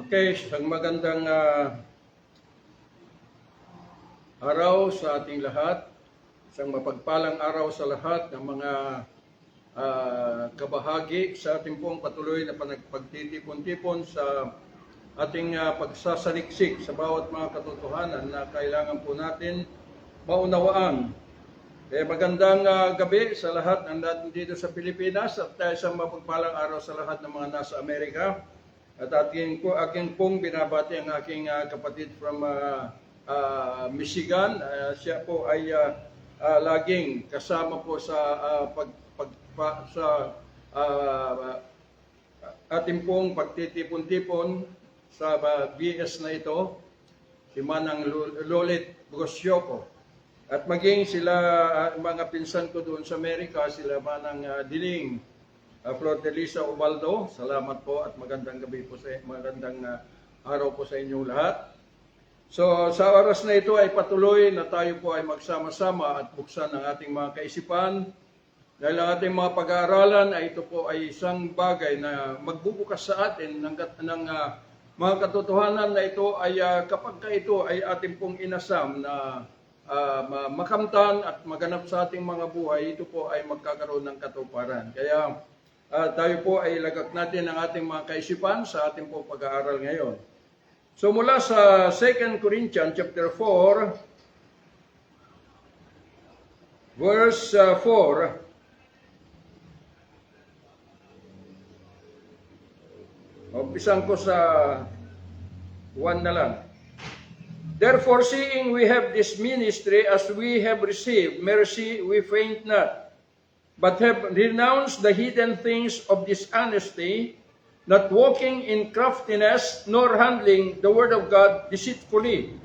Okay, isang magandang araw sa ating lahat. Isang mapagpalang araw sa lahat ng mga kabahagi sa ating pong patuloy na pagtitipon-tipon sa ating pagsasaliksik sa bawat mga katotohanan na kailangan po natin maunawaan. Magandang gabi sa lahat ng natin dito sa Pilipinas at isang mapagpalang araw sa lahat ng mga nasa Amerika. At aking pong binabati ang aking kapatid from Michigan. Siya po ay laging kasama po sa ating pong pagtitipon-tipon sa BS na ito, si Manang Lolit Gosyoko. At maging sila, mga pinsan ko doon sa Amerika, sila Manang Diling Flor de Lisa Ubaldo, salamat po at magandang gabi po magandang araw po sa inyong lahat. So sa oras na ito ay patuloy na tayo po ay magsama-sama at buksan ang ating mga kaisipan. Dahil ang ating mga pag-aaralan ay ito po ay isang bagay na magbubukas sa atin ng mga katotohanan na ito ay kapag ito ay ating pong inasam na makamtan at maganap sa ating mga buhay, ito po ay magkakaroon ng katuparan. Kaya tayo po ay ilagak natin ang ating mga kaisipan sa ating po pag-aaral ngayon. So mula sa 2 Corinthians chapter 4, verse 4, umpisan ko sa 1 na lang. Therefore, seeing we have this ministry, as we have received mercy, we faint not, but have renounced the hidden things of dishonesty, not walking in craftiness, nor handling the word of God deceitfully,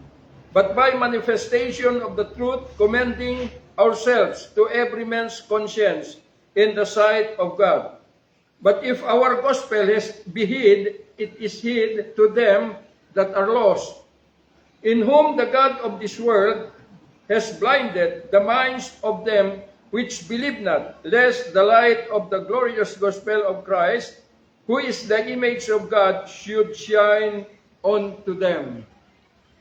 but by manifestation of the truth, commending ourselves to every man's conscience in the sight of God. But if our gospel be hid, it is hid to them that are lost, in whom the God of this world has blinded the minds of them which believe not, lest the light of the glorious gospel of Christ, who is the image of God, should shine unto them.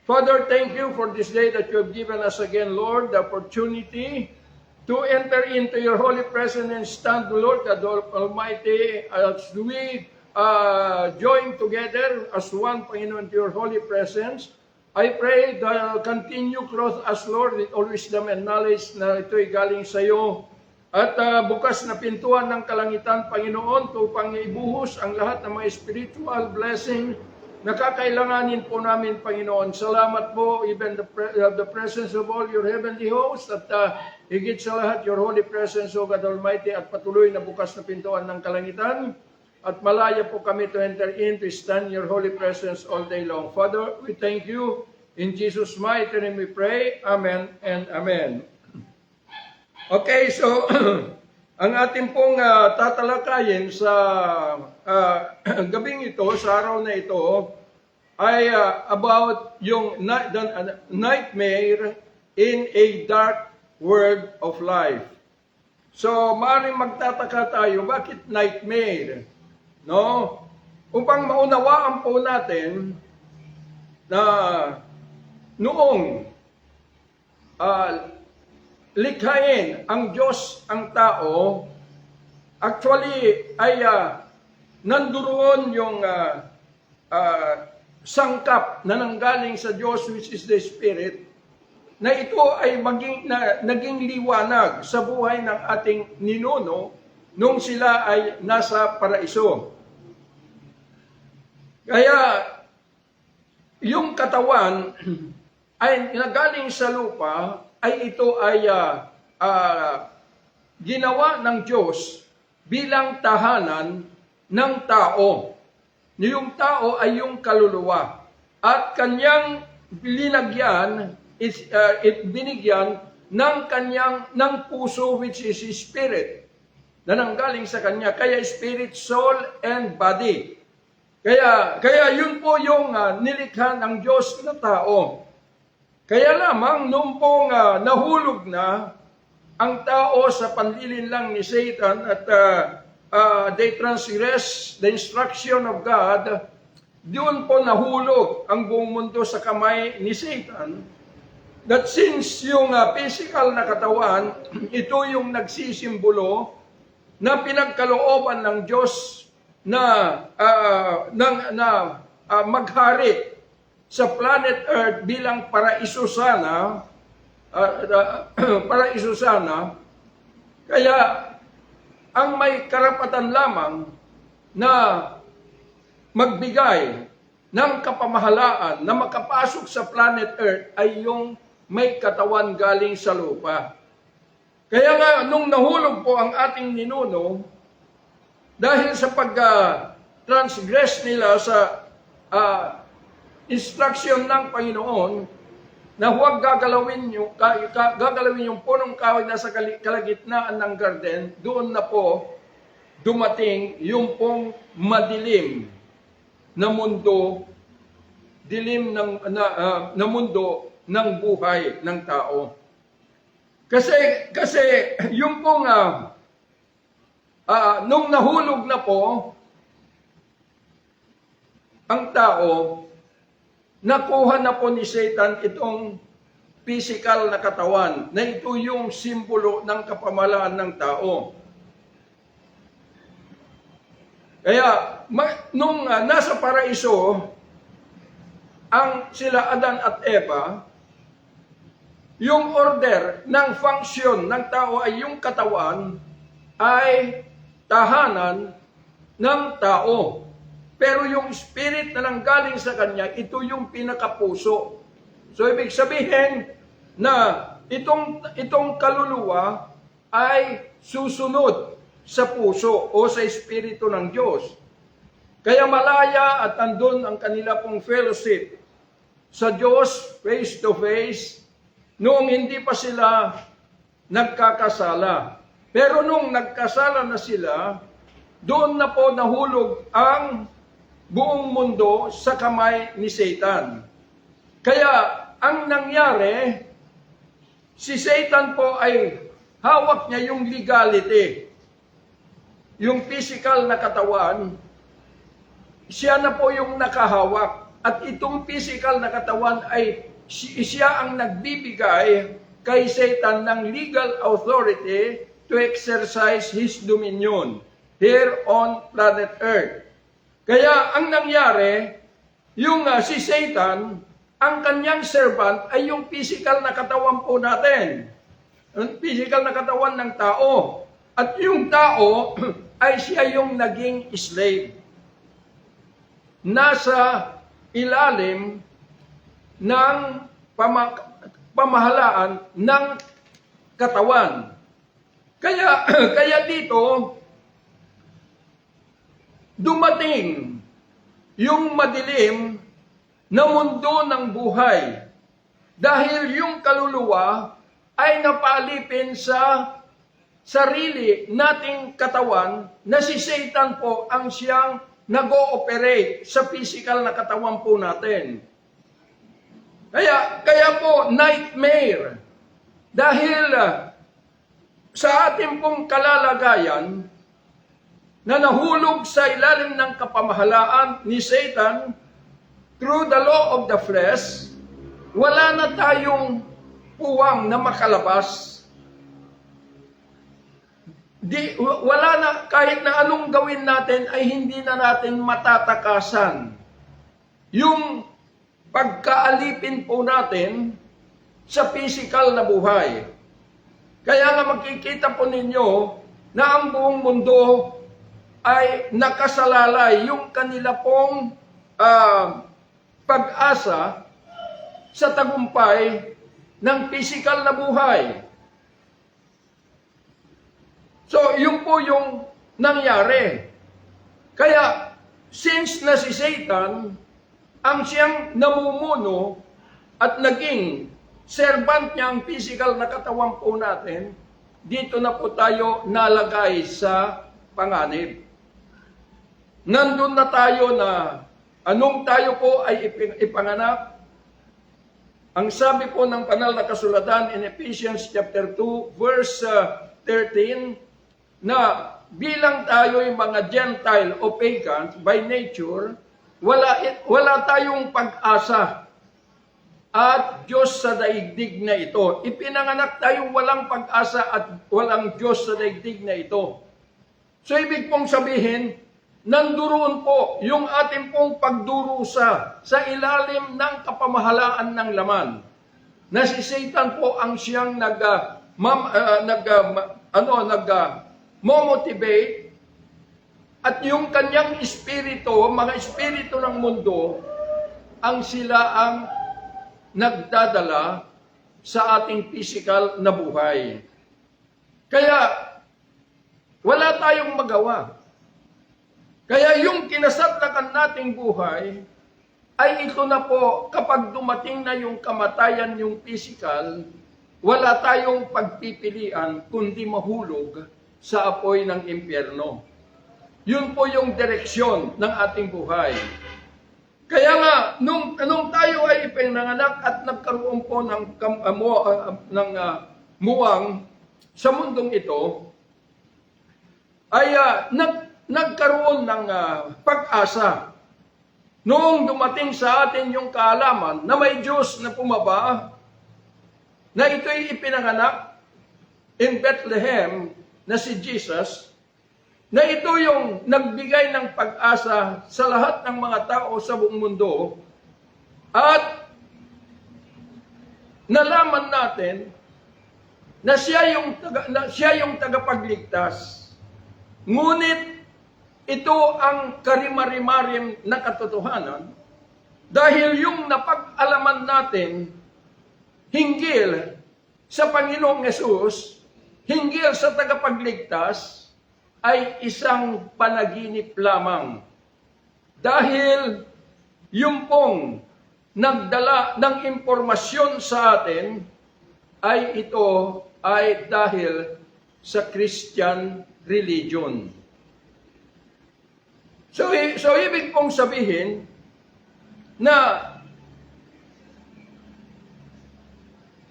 Father, thank you for this day that you have given us again, Lord, the opportunity to enter into your holy presence and stand, Lord, God Almighty, as we join together as one, Panginoon, to your holy presence. I pray that continue clothe us, Lord, with all wisdom and knowledge na ito'y galing sa iyo. At bukas na pintuan ng kalangitan, Panginoon, upang ibuhos ang lahat ng mga spiritual blessing na kakailanganin po namin, Panginoon. Salamat po, even the presence of all your heavenly hosts, at higit sa lahat, your holy presence, O God Almighty, at patuloy na bukas na pintuan ng kalangitan. At malaya po kami to enter in, to stand in your holy presence all day long. Father, we thank you. In Jesus' mighty name we pray. Amen and amen. Okay, so ang ating pong tatalakayin sa gabing ito, sa araw na ito, ay about yung nightmare in a dark world of life. So, maaaring magtataka tayo, bakit nightmare? No? Upang maunawaan po natin na noong likhain ang Diyos ang tao, actually ay nanduroon yung sangkap na nanggaling sa Diyos, which is the Spirit, na ito ay naging liwanag sa buhay ng ating ninuno nung sila ay nasa paraiso. Kaya, yung katawan ay nagaling sa lupa, ay ito ay ginawa ng Diyos bilang tahanan ng tao. Yung tao ay yung kaluluwa. At kanyang linagyan, binigyan ng puso, which is spirit, na nanggaling sa kanya. Kaya spirit, soul, and body. Kaya yun po yung nilikha ng Diyos na tao. Kaya lamang nung pong nahulog na ang tao sa panlilinlang ni Satan at they transgress the instruction of God, doon po nahulog ang buong mundo sa kamay ni Satan. That since yung physical na katawan, ito yung nagsisimbolo na pinagkalooban ng Diyos na maghari sa planet Earth bilang paraiso sana, paraiso sana. Kaya ang may karapatan lamang na magbigay ng kapamahalaan na makapasok sa planet Earth ay yung may katawan galing sa lupa. Kaya nga, nung nahulog po ang ating ninuno, dahil sa pag-transgress nila sa instruction ng Panginoon, na huwag gagalawin yung punong kahoy na sa kalagitnaan ng garden, doon na po dumating yung pong madilim na mundo, dilim na mundo ng buhay ng tao. Kasi yung pong nung nahulog na po ang tao, nakuha na po ni Satan itong physical na katawan, na ito yung simbolo ng kapamahalaan ng tao. Kaya, nung nasa paraiso, ang sila Adan at Eva, yung order ng function ng tao ay yung katawan ay tahanan ng tao. Pero yung spirit na nanggaling sa kanya, ito yung pinakapuso. So, ibig sabihin na itong kaluluwa ay susunod sa puso o sa espiritu ng Diyos. Kaya malaya at andun ang kanila pong fellowship sa Diyos face to face noong hindi pa sila nagkakasala. Pero nung nagkasala na sila, doon na po nahulog ang buong mundo sa kamay ni Satan. Kaya ang nangyari, si Satan po ay hawak niya yung legality. Yung physical na katawan, siya na po yung nakahawak. At itong physical na katawan ay siya ang nagbibigay kay Satan ng legal authority to exercise his dominion here on planet Earth. Kaya ang nangyari, yung si Satan, ang kanyang servant ay yung physical na katawan po natin. Ang physical na katawan ng tao. At yung tao ay siya yung naging slave. Nasa ilalim ng pamahalaan ng katawan. Kaya dito, dumating yung madilim na mundo ng buhay. Dahil yung kaluluwa ay napalipin sa sarili nating katawan na si Satan po ang siyang nag-ooperate sa physical na katawan po natin. Kaya po, nightmare. Dahil sa ating pong kalalagayan, na nahulog sa ilalim ng kapamahalaan ni Satan through the law of the flesh, wala na tayong puwang na makalabas. Wala na, kahit na anong gawin natin ay hindi na natin matatakasan yung pagkaalipin po natin sa physical na buhay. Kaya nga makikita po ninyo na ang buong mundo ay nakasalalay yung kanila pong pag-asa sa tagumpay ng physical na buhay. So, yun po yung nangyari. Kaya, since na si Satan, ang siyang namumuno at naging servant niya ang physical na katawan po natin, dito na po tayo nalagay sa panganib. Nandun na tayo na anong tayo po ay ipanganak. Ang sabi po ng banal na kasulatan in Ephesians chapter 2, verse 13, na bilang tayo'y mga Gentile o pagans by nature, wala tayong pag-asa at Diyos sa daigdig na ito. Ipinanganak tayo walang pag-asa at walang Diyos sa daigdig na ito. So ibig pong sabihin, nanduroon po yung ating pong pagdurusa sa ilalim ng kapamahalaan ng laman. Na si Satan po ang siyang motivate at yung kanyang espiritu, mga espiritu ng mundo, ang sila ang nagdadala sa ating physical na buhay. Kaya, wala tayong magawa. Kaya yung kinasatlakan nating buhay, ay ito na po, kapag dumating na yung kamatayan, yung physical, wala tayong pagpipilian kundi mahulog sa apoy ng impyerno. Yun po yung direksyon ng ating buhay. Kaya nga, nung tayo ay ipinanganak at nagkaroon po ng muwang sa mundong ito, ay nagkaroon ng pag-asa. Noong dumating sa atin yung kaalaman na may Diyos na pumaba, na ito'y ipinanganak in Bethlehem na si Jesus, na ito yung nagbigay ng pag-asa sa lahat ng mga tao sa buong mundo, at nalaman natin na siya yung tagapagligtas. Ngunit ito ang karimarimarim na katotohanan dahil yung napag-alaman natin hinggil sa Panginoong Yesus, hinggil sa tagapagligtas, ay isang panaginip lamang. Dahil yung pong nagdala ng impormasyon sa atin ay ito ay dahil sa Christian religion. So ibig pong sabihin na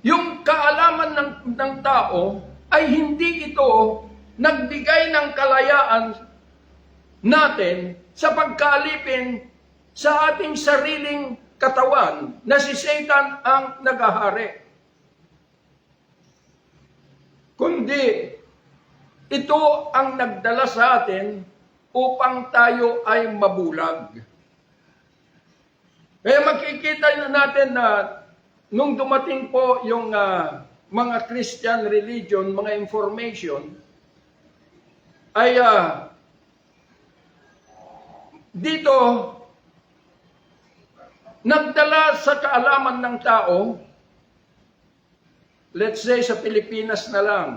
yung kaalaman ng tao ay hindi ito nagbigay ng kalayaan natin sa pagkaalipin sa ating sariling katawan na si Satan ang nagahari. Kundi ito ang nagdala sa atin upang tayo ay mabulag. Kaya makikita natin na nung dumating po yung mga Christian religion, mga information, ay dito nagdala sa kaalaman ng tao, let's say sa Pilipinas na lang,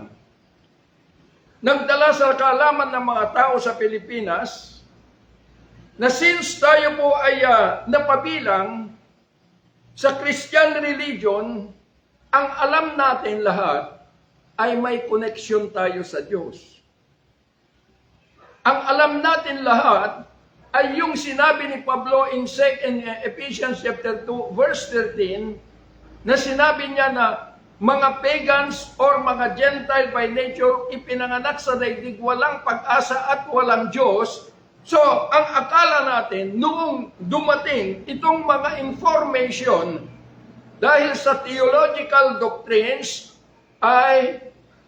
nagdala sa kaalaman ng mga tao sa Pilipinas na since tayo po ay napabilang sa Christian religion, ang alam natin lahat ay may connection tayo sa Diyos. Ang alam natin lahat ay yung sinabi ni Pablo in Ephesians chapter 2 verse 13 na sinabi niya na mga pagans or mga Gentile by nature ipinanganak sa daigdig walang pag-asa at walang Diyos. So, ang akala natin noong dumating itong mga information dahil sa theological doctrines ay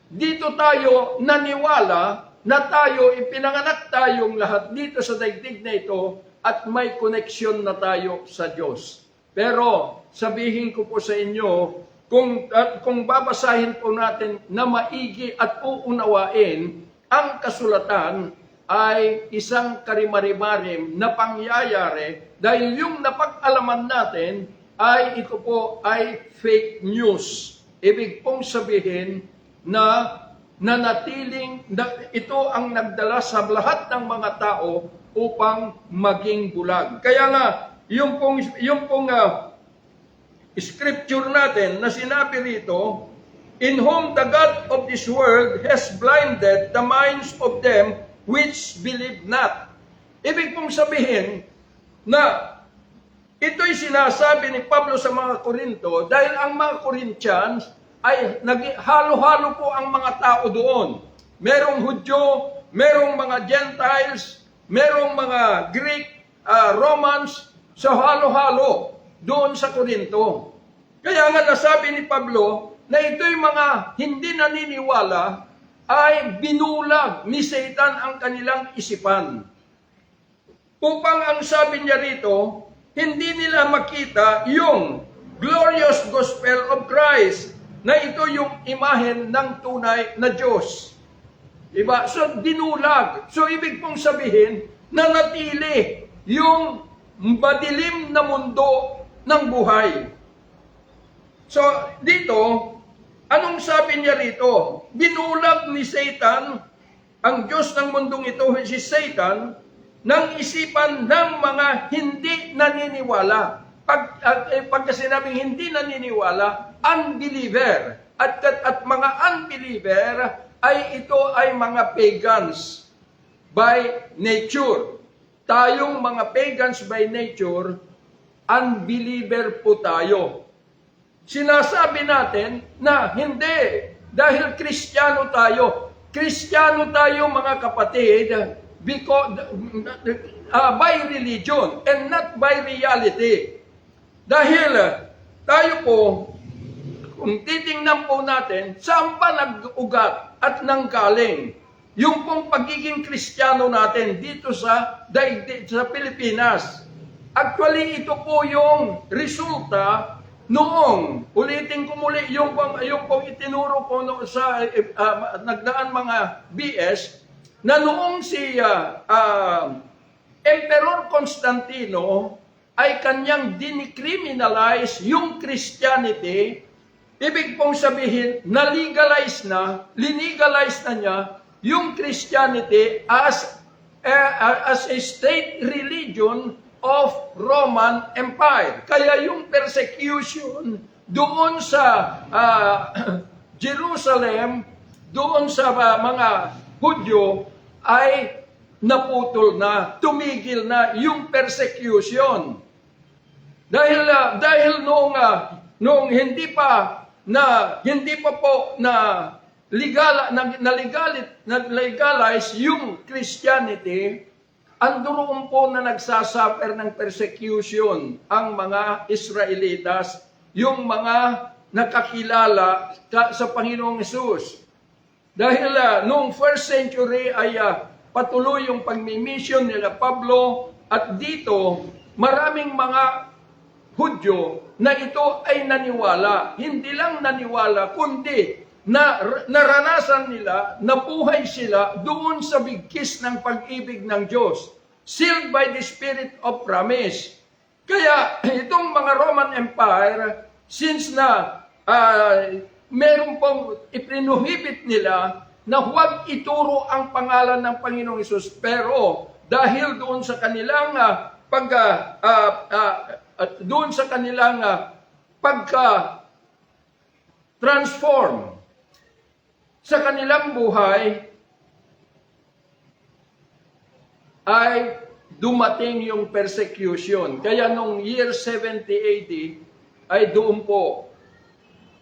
dito tayo naniwala na tayo, ipinanganak tayong lahat dito sa daigdig na ito at may koneksyon na tayo sa Diyos. Pero sabihin ko po sa inyo, kung babasahin po natin na maigi at uunawain, ang kasulatan ay isang karimarimarim na pangyayari dahil yung napag-alaman natin ay ito po ay fake news. Ibig pong sabihin na nanatiling, ito ang nagdala sa lahat ng mga tao upang maging bulag. Kaya nga, yung pong scripture natin na sinabi rito, in whom the God of this world has blinded the minds of them which believe not. Ibig pong sabihin na ito'y sinasabi ni Pablo sa mga Korinto dahil ang mga Corinthians ay halo-halo po ang mga tao doon. Merong Hudyo, merong mga Gentiles, merong mga Greek, Romans sa halo-halo doon sa Korinto. Kaya nga nasabi ni Pablo na ito'y mga hindi naniniwala ay binulag ni Satan ang kanilang isipan. Upang ang sabi niya rito, hindi nila makita yung glorious gospel of Christ na ito yung imahen ng tunay na Diyos. Diba? So, dinulag. So, ibig pong sabihin, nanatili yung madilim na mundo ng buhay. So, dito, anong sabi niya rito? Binulag ni Satan, ang Diyos ng mundong ito, si Satan, ng isipan ng mga hindi naniniwala. Pagka sinabing hindi naniniwala, unbeliever. At mga unbeliever ito ay mga pagans by nature. Tayong mga pagans by nature, unbeliever po tayo. Sinasabi natin na hindi, dahil Kristiyano tayo. Kristiyano tayo mga kapatid, because, by religion and not by reality. Dahil tayo po, kung titingnan po natin, saan ba nag-ugat at nanggaling yung pong pagiging Kristiyano natin dito sa Pilipinas. Actually, ito po yung resulta noong, ulitin ko muli, yung pong itinuro ko sa nagdaan mga BS, na noong si Emperor Constantino ay kanyang dinicriminalize yung Christianity. Ibig pong sabihin, legalize na niya yung Christianity as a state religion of Roman Empire. Kaya yung persecution doon sa Jerusalem, doon sa mga Hudyo ay naputol na, tumigil na yung persecution. Dahil noong hindi pa po legalize yung Christianity, andoon po na nagsasuffer ng persecution ang mga Israelitas, yung mga nakakilala sa Panginoong Hesus. Dahil noong first century ay patuloy yung pagmimission nila Pablo, at dito maraming mga Hudyo na ito ay naniwala. Hindi lang naniwala, kundi na naranasan nila, nabuhay sila doon sa bigkis ng pag-ibig ng Diyos. Sealed by the Spirit of promise. Kaya itong mga Roman Empire, since na meron pong ipinuhibit nila na huwag ituro ang pangalan ng Panginoong Hesus, pero dahil doon sa kanilang pagka-transform sa kanilang buhay, ay dumating yung persecution. Kaya nung year 70 AD, ay doon po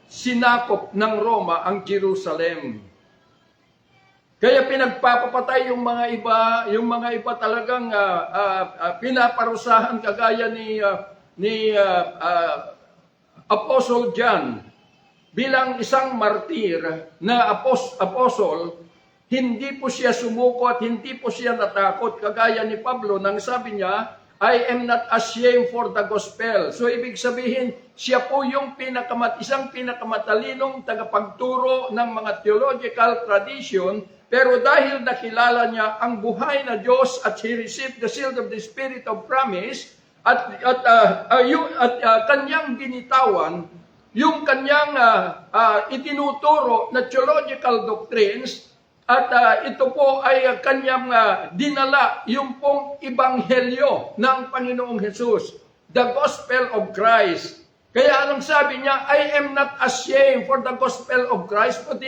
sinakop ng Roma ang Jerusalem. Kaya pinagpapapatay yung mga iba talagang pinaparusahan, kagaya ni Apostle John bilang isang martir na apostle. Hindi po siya sumuko at hindi po siya natakot, kagaya ni Pablo nang sabi niya, I am not ashamed for the gospel. So ibig sabihin, siya po yung isang pinakamatalinong tagapagturo ng mga theological tradition, pero dahil nakilala niya ang buhay na Diyos at he received the seal of the Spirit of promise, at kanyang binitawan yung kanyang itinuturo na theological doctrines, at ito po ay kanyang dinala yung pong ebanghelyo ng Panginoong Hesus, the gospel of Christ. Kaya anong sabi niya, I am not ashamed for the gospel of Christ, for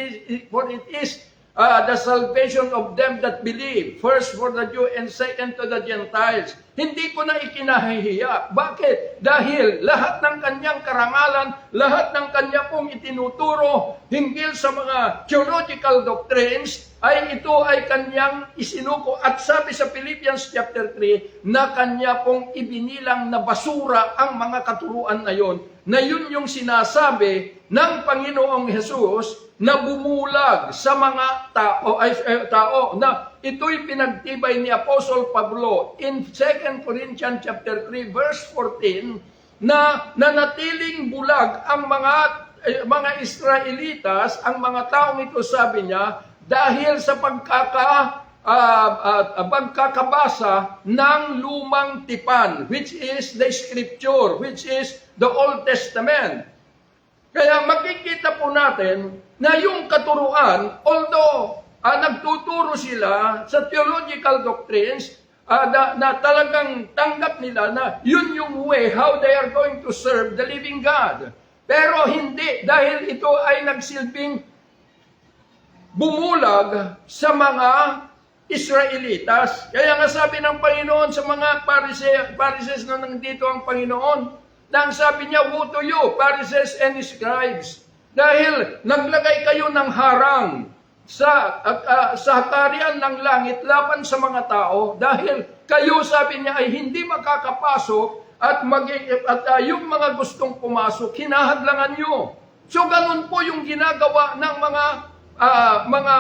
it is the salvation of them that believe, first for the Jew and second to the Gentiles. hindi ko na ikinahihiya. Bakit? Dahil lahat ng kanyang karangalan, lahat ng kanya pong itinuturo hinggil sa mga theological doctrines, ay ito ay kanyang isinuko. At sabi sa Philippians chapter 3, na kanya pong ibinilang na basura ang mga katuruan na yun yung sinasabi ng Panginoong Hesus na bumulag sa mga tao na ito'y pinagtibay ni Apostle Pablo in 2 Corinthians chapter 3 verse 14 na nanatiling bulag ang mga Israelitas, ang mga taong ito, sabi niya, dahil sa pagkakabasa ng lumang tipan, which is the Scripture, which is the Old Testament. Kaya makikita po natin na yung katuruan, although nagtuturo sila sa theological doctrines, na talagang tanggap nila na yun yung way how they are going to serve the living God. Pero hindi, dahil ito ay nagsilbing bumulag sa mga Israelitas. Kaya nga sabi ng Panginoon sa mga Pharisees na nandito ang Panginoon, nang sabi niya, woe to you, Pharisees and scribes, dahil naglagay kayo ng harang sa kaharian ng langit laban sa mga tao, dahil kayo, sabi niya, ay hindi makakapasok at yung mga gustong pumasok, hinahadlangan nyo. So ganun po yung ginagawa ng mga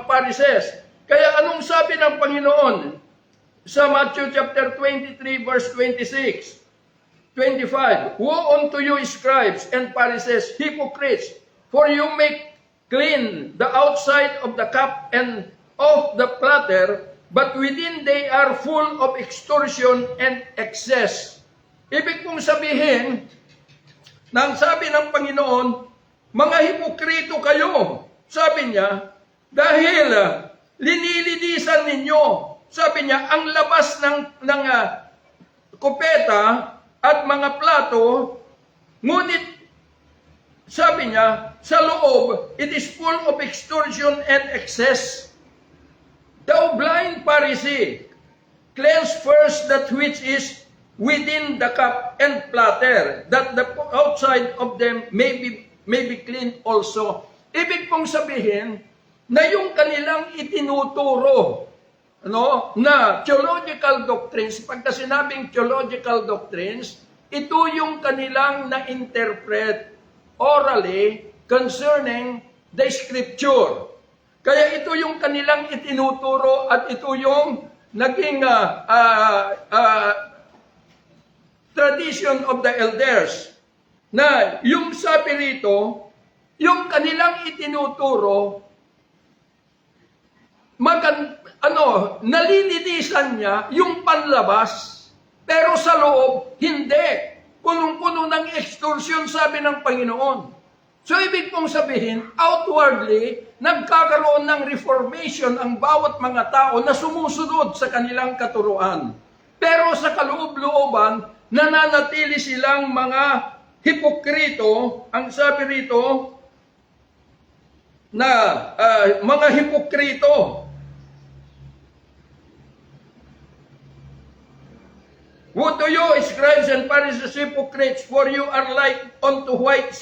Pharisees. Kaya anong sabi ng Panginoon? Sa Matthew chapter 23 verse 26, 25, woe unto you, scribes and Pharisees, hypocrites, for you make clean the outside of the cup and of the platter, but within they are full of extortion and excess. Ibig pong sabihin, nang sabi ng Panginoon, mga hipokrito kayo, sabi niya, dahil linilinisan ninyo, sabi niya, ang labas ng kupeta at mga plato, ngunit, sabi niya, sa loob, it is full of extortion and excess. Thou blind Pharisee, cleanse first that which is within the cup and platter, that the outside of them may be clean also. Ibig pong sabihin, na yung kanilang itinuturo, na theological doctrines, pagka sinabing theological doctrines, ito yung kanilang na-interpret orally concerning the Scripture. Kaya ito yung kanilang itinuturo at ito yung naging tradition of the elders. Na yung sabi rito, yung kanilang itinuturo, nalilinisan niya yung panlabas, pero sa loob, hindi. Punong-puno ng extortion, sabi ng Panginoon. So, ibig pong sabihin, outwardly, nagkakaroon ng reformation ang bawat mga tao na sumusunod sa kanilang katuruan. Pero sa kaloob-looban, nananatili silang mga hipokrito, ang sabi rito, na mga hipokrito. Woe to you, scribes and Pharisees, hypocrites, for you are like unto white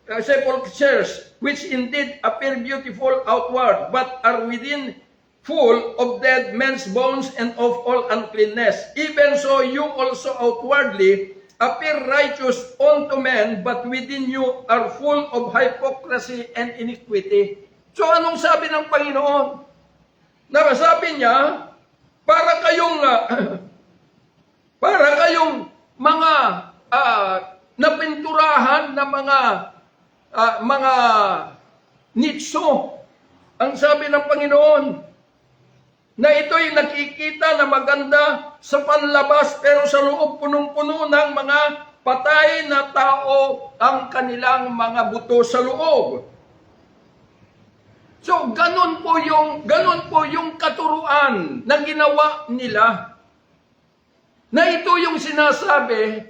sepulchres, which indeed appear beautiful outward, but are within full of dead men's bones and of all uncleanness. Even so, you also outwardly appear righteous unto men, but within you are full of hypocrisy and iniquity. So anong sabi ng Panginoon? Sabi niya, para kayong mga napinturahan na mga nitso. Ang sabi ng Panginoon, na ito'y nakikita na maganda sa panlabas, pero sa loob punong-puno ng mga patay na tao ang kanilang mga buto sa loob. So, ganun po yung katuruan na ginawa nila. Na ito yung sinasabi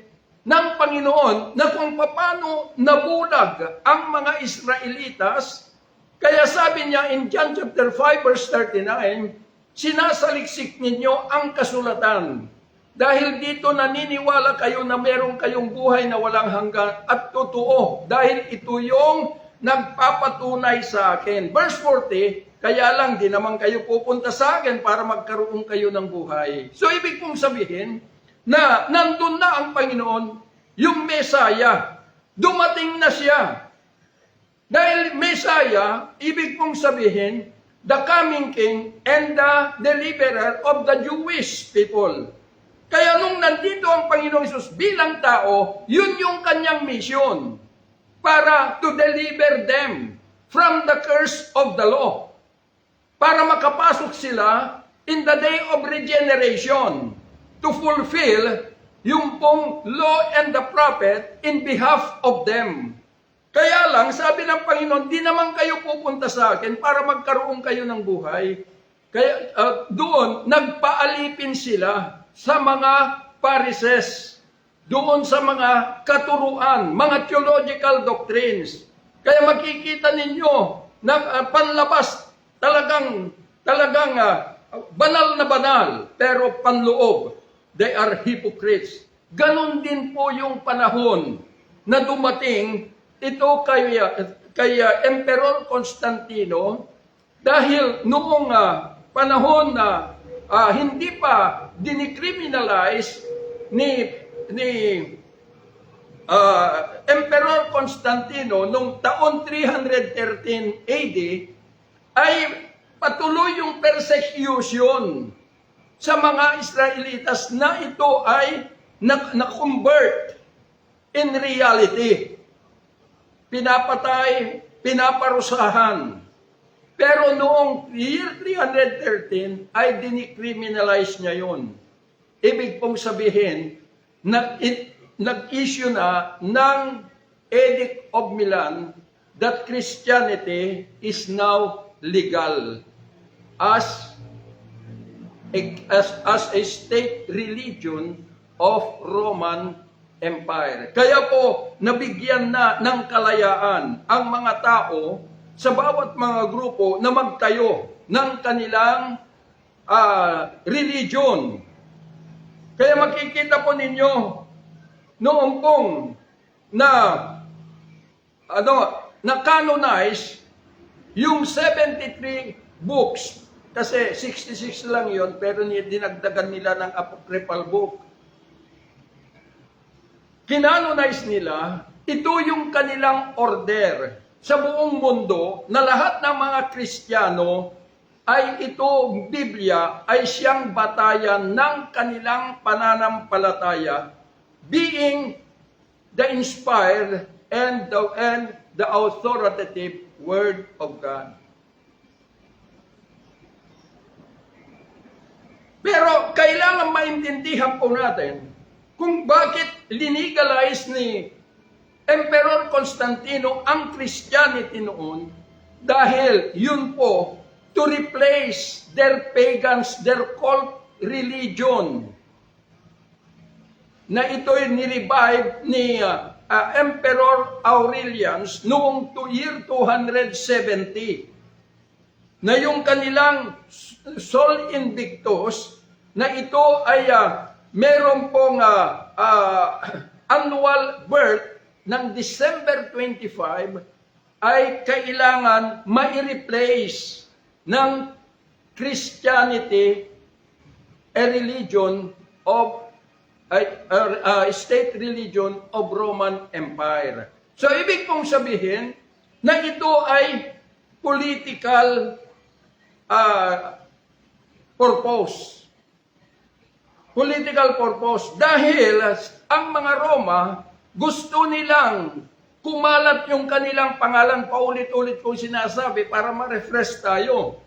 ng Panginoon na kung paano nabulag ang mga Israelitas. Kaya sabi niya in John chapter 5 verse 39, sinasaliksik ninyo ang kasulatan. Dahil dito naniniwala kayo na meron kayong buhay na walang hanggan at totoo. Dahil ito yung nagpapatunay sa akin. Verse 40, kaya lang di naman kayo pupunta sa akin para magkaroon kayo ng buhay. So ibig pong sabihin na nandun na ang Panginoon, yung Mesaya. Dumating na siya. Dahil Mesaya, ibig pong sabihin, the coming King and the deliverer of the Jewish people. Kaya nung nandito ang Panginoong Hesus bilang tao, yun yung kanyang mission para to deliver them from the curse of the law. Para makapasok sila in the day of regeneration to fulfill yung pong law and the prophet in behalf of them. Kaya lang, sabi ng Panginoon, di naman kayo pupunta sa akin para magkaroon kayo ng buhay. Kaya doon, nagpaalipin sila sa mga Pharisees, doon sa mga katuruan, mga theological doctrines. Kaya makikita ninyo na panlabas talagang banal na banal, pero panloob, they are hypocrites. Ganon din po yung panahon na dumating ito kay Emperor Constantino, dahil noong panahon na hindi pa dinicriminalize ni Emperor Constantino noong taon 313 AD, ay patuloy yung persecution sa mga Israelitas na ito ay na-convert in reality. Pinapatay, pinaparusahan. Pero noong year 313 ay dinicriminalize niya yun. Ibig pong sabihin, nag-issue na ng Edict of Milan that Christianity is now legal as a state religion of Roman Empire. Kaya po, nabigyan na ng kalayaan ang mga tao sa bawat mga grupo na magtayo ng kanilang religion. Kaya makikita po ninyo noong pong na-canonize yung 73 books, kasi 66 lang yon, pero dinagdagan nila ng apocryphal book. Kinanonize nila, ito yung kanilang order sa buong mundo na lahat ng mga Kristiyano ay ito, Biblia, ay siyang batayan ng kanilang pananampalataya, being the inspired and the authoritative Word of God. Pero kailangan maintindihan po natin kung bakit linegalize ni Emperor Constantino ang Christianity noon, dahil yun po to replace their pagans, their cult religion, na ito'y nirevive ni Emperor Aurelians noong year 270, na yung kanilang Sol Invictus, na ito ay meron pong annual birth ng December 25, ay kailangan ma-replace ng Christianity a religion of state religion of Roman Empire. So ibig pong sabihin na ito ay political purpose. Political purpose. Dahil ang mga Roma, gusto nilang kumalat yung kanilang pangalan, paulit-ulit kong sinasabi para ma-refresh tayo.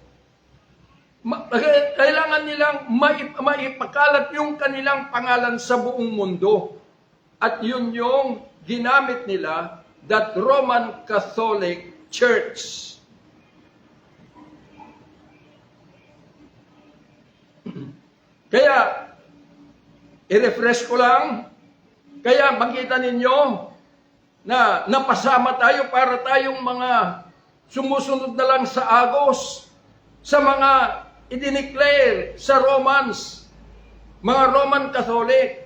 Kailangan nilang maipakalat yung kanilang pangalan sa buong mundo. At yun yung ginamit nila, that Roman Catholic Church. Kaya, i-refresh ko lang, kaya makita ninyo na napasama tayo para tayong mga sumusunod na lang sa Agos, sa mga idineclare sa Romans, mga Roman Catholic,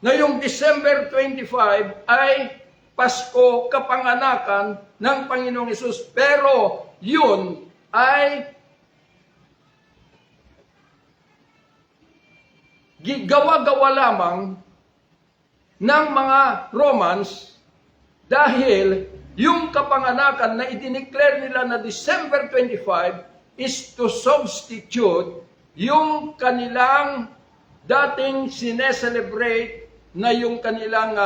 na yung December 25 ay Pasko, kapanganakan ng Panginoong Hesus. Pero yun ay gawa-gawa lamang ng mga Romans dahil yung kapanganakan na idineclare nila na December 25 is to substitute yung kanilang dating sineselebrate na yung kanilang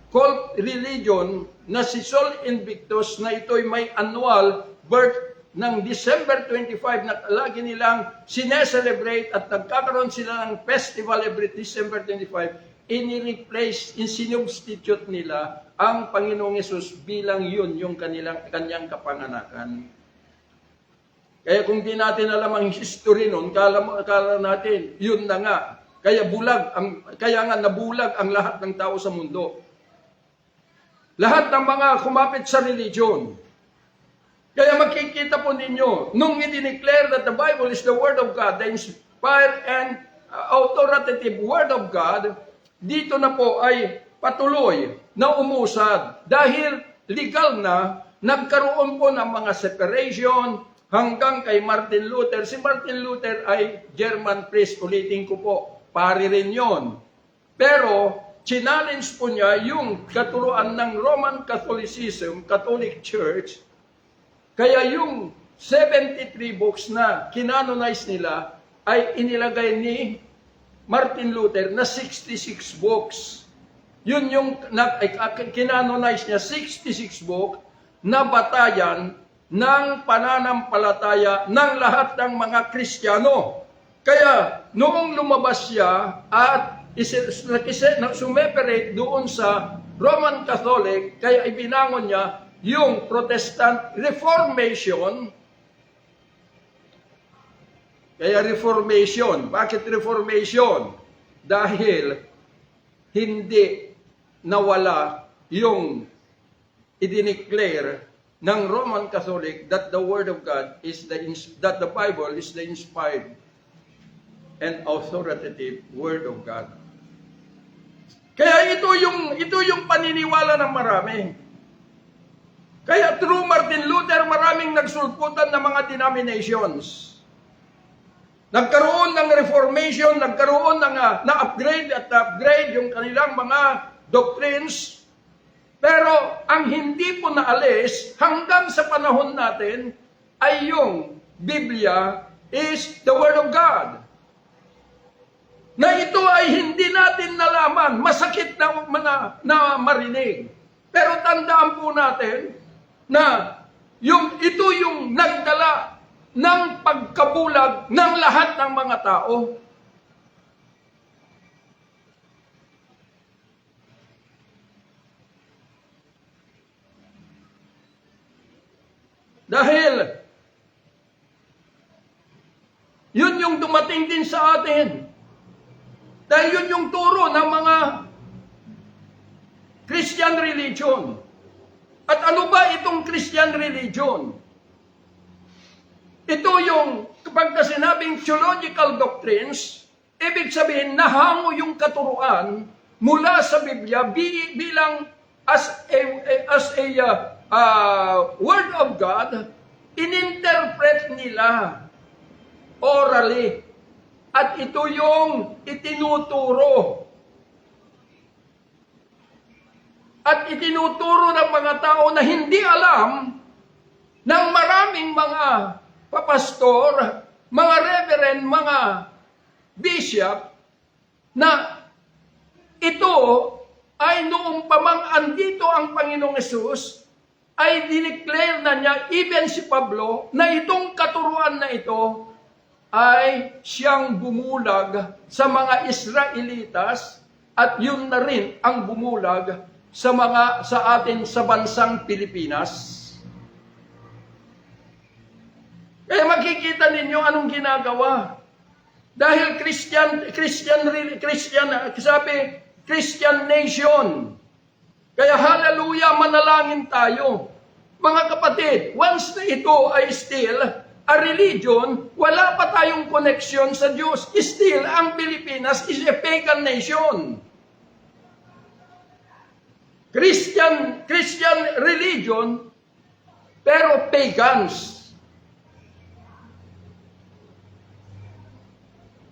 cult religion na si Sol Invictus, na ito'y may annual birth ng December 25 na lagi nilang sineselebrate at nagkakaroon sila ng festival every December 25, ini-replace, sinubstitute nila ang Panginoong Hesus bilang yun yung kanyang kapanganakan. Kaya kung di natin alam ang history nun, kala natin, yun na nga. Kaya nga nabulag ang lahat ng tao sa mundo. Lahat ng mga kumapit sa religion. Kaya makikita po ninyo, nung i-declare that the Bible is the Word of God, the inspired and authoritative Word of God, dito na po ay patuloy na umusad. Dahil legal na, nagkaroon po ng mga separation hanggang kay Martin Luther. Si Martin Luther ay German priest, ulitin ko po, pari rin yon. Pero, challenge po niya yung katuruan ng Roman Catholicism, Catholic Church. Kaya yung 73 books na kinanonize nila ay inilagay ni Martin Luther na 66 books. Yun yung kinanonize niya, 66 books na batayan ng pananampalataya ng lahat ng mga Kristiyano. Kaya noong lumabas siya at sumeperate doon sa Roman Catholic, kaya ibinangon niya yung Protestant Reformation. Kaya Reformation. Bakit Reformation? Dahil hindi nawala yung idineclare ng Roman Catholic that the Word of God is that the Bible is the inspired and authoritative Word of God. Kaya ito yung paniniwala ng marami. Kaya through Martin Luther, maraming nagsulputan ng mga denominations. Nagkaroon ng Reformation, nagkaroon ng na-upgrade at upgrade yung kanilang mga doctrines. Pero ang hindi po naalis hanggang sa panahon natin ay yung Biblia is the Word of God. Na ito ay hindi natin nalaman, masakit na marinig. Pero tandaan po natin na ito yung nagdala ng pagkabulag ng lahat ng mga tao. Dahil yun yung dumating din sa atin. Dahil yun yung turo ng mga Christian religion. At ano ba itong Christian religion? Ito yung, kapag sinabing theological doctrines, ibig sabihin, nahango yung katuruan mula sa Biblia bilang as a Word of God, ininterpret nila orally. At ito yung itinuturo. At itinuturo ng mga tao na hindi alam ng maraming mga papastor, mga reverend, mga bishop, na ito ay noong pamang andito ang Panginoong Hesus, ay dineclare na niya, even si Pablo, na itong katuruan na ito ay siyang bumulag sa mga Israelitas at yun na rin ang bumulag sa atin sa bansang Pilipinas. Kaya makikita ninyo anong ginagawa. Dahil Christian nation. Kaya hallelujah, manalangin tayo. Mga kapatid, once na ito ay still a religion, wala pa tayong connection sa Diyos. Still, ang Pilipinas is a pagan nation. Christian religion, pero pagans.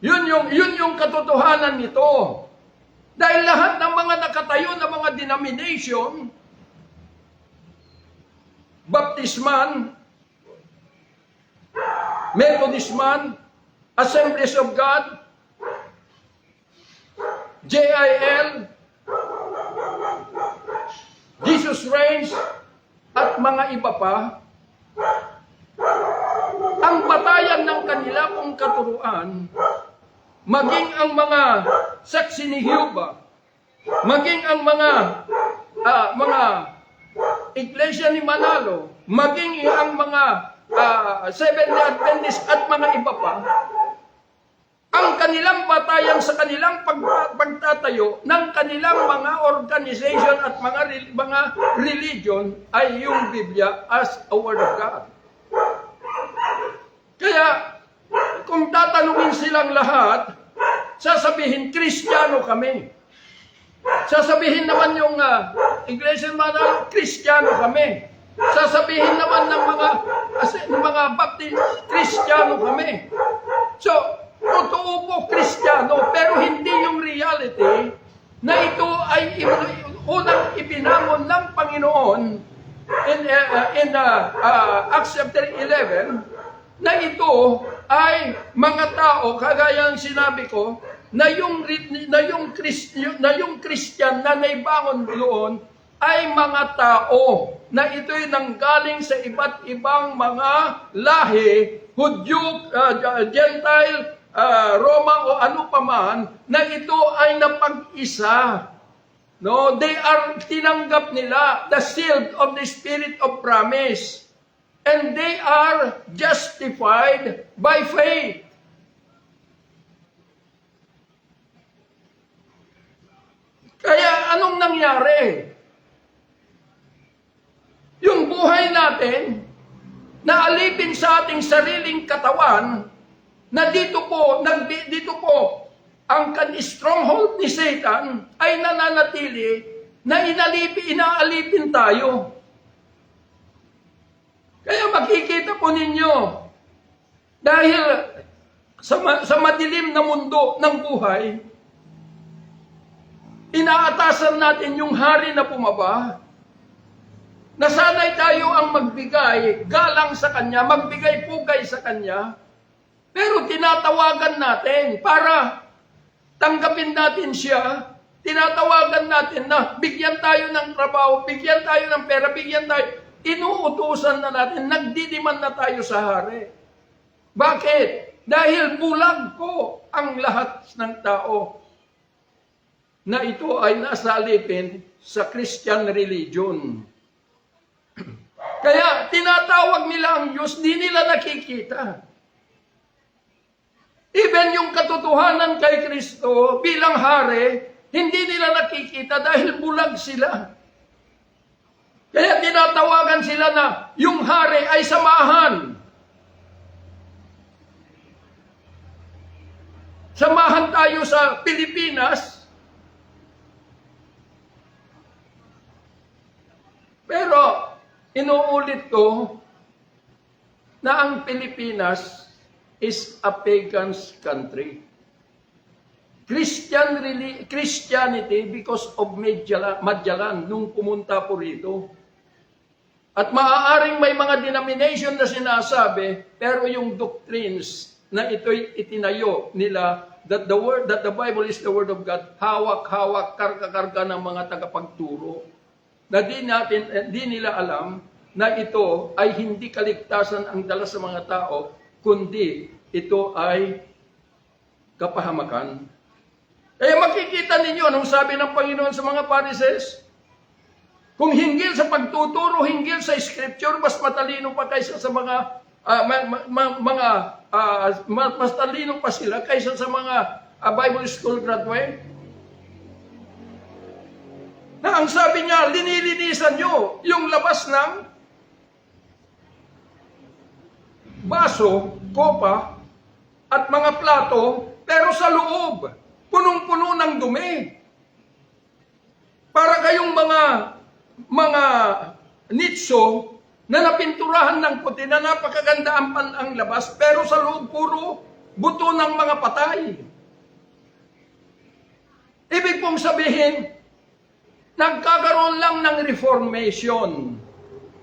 Yun yung katotohanan nito. Dahil lahat ng mga nakatayo na mga denomination, Baptist man, Methodist man, Assemblies of God, JIL, Jesus Reigns, at mga iba pa, ang batayan ng kanila kung katuruan, maging ang mga saksi ni Jehovah, maging ang mga Iglesia ni Manalo, maging ang mga Seventh-day Adventist at mga iba pa, ang kanilang batayan sa kanilang pagtatayo ng kanilang mga organization at mga religion ay yung Biblia as a Word of God. Kaya, kung tatanungin silang lahat, sasabihin, Kristiyano kami. Sasabihin naman yung Iglesia Manalo, Kristiyano kami. Sasabihin naman ng mga Baptist, Kristiyano kami. So, totoo po Kristiyano, pero hindi yung reality na ito ay unang ipinangon ng Panginoon in Acts chapter 11, na ito ay mga tao, kagaya ng sinabi ko, na yung Christian na naibangon doon ay mga tao na ito'y nanggaling sa iba't ibang mga lahi, Hudyo, Gentile, Roma o ano paman, na ito ay napag-isa. No, they are tinanggap nila the seal of the Spirit of promise. And they are justified by faith. Kaya anong nangyari? Yung buhay natin, na alipin sa ating sariling katawan, na dito po ang stronghold ni Satan ay nananatili na inaalipin tayo. Kaya makikita po ninyo, dahil sa madilim na mundo ng buhay, inaatasan natin yung hari na pumaba, nasanay tayo ang magbigay galang sa Kanya, magbigay pugay sa Kanya, pero tinatawagan natin para tanggapin natin siya, tinatawagan natin na bigyan tayo ng trabaho, bigyan tayo ng pera, bigyan tayo, inuutusan na natin, nagdidiman na tayo sa hari. Bakit? Dahil bulag po ang lahat ng tao na ito ay nasa alipin sa Christian religion. Kaya tinatawag nila ang Diyos, di nila nakikita. Even yung katotohanan kay Kristo bilang hari, hindi nila nakikita dahil bulag sila. Kaya tinatawagan sila na yung hari ay samahan. Samahan tayo sa Pilipinas. Pero inuulit ko na ang Pilipinas is a pagan country. Christianity because of Madyalan nung pumunta po rito. At maaaring may mga denomination na sinasabi, pero yung doctrines na ito'y itinayo nila, that the Bible is the Word of God, hawak-hawak, karga-karga ng mga tagapagturo, na di nila alam na ito ay hindi kaligtasan ang dala sa mga tao, kundi ito ay kapahamakan. Kaya makikita ninyo, anong sabi ng Panginoon sa mga Pharisees? Kung hinggil sa pagtuturo, hinggil sa scripture, mas matalino pa kaysa sa mas talino pa sila kaysa sa mga Bible school graduate. Na ang sabi niya, linilinisan nyo yung labas ng baso, kopa, at mga plato, pero sa loob, punong-puno ng dumi. Para kayong mga nitso na napinturahan ng puti na napakaganda ang labas, pero sa loob puro buto ng mga patay. Ibig pong sabihin, nagkakaroon lang ng reformation.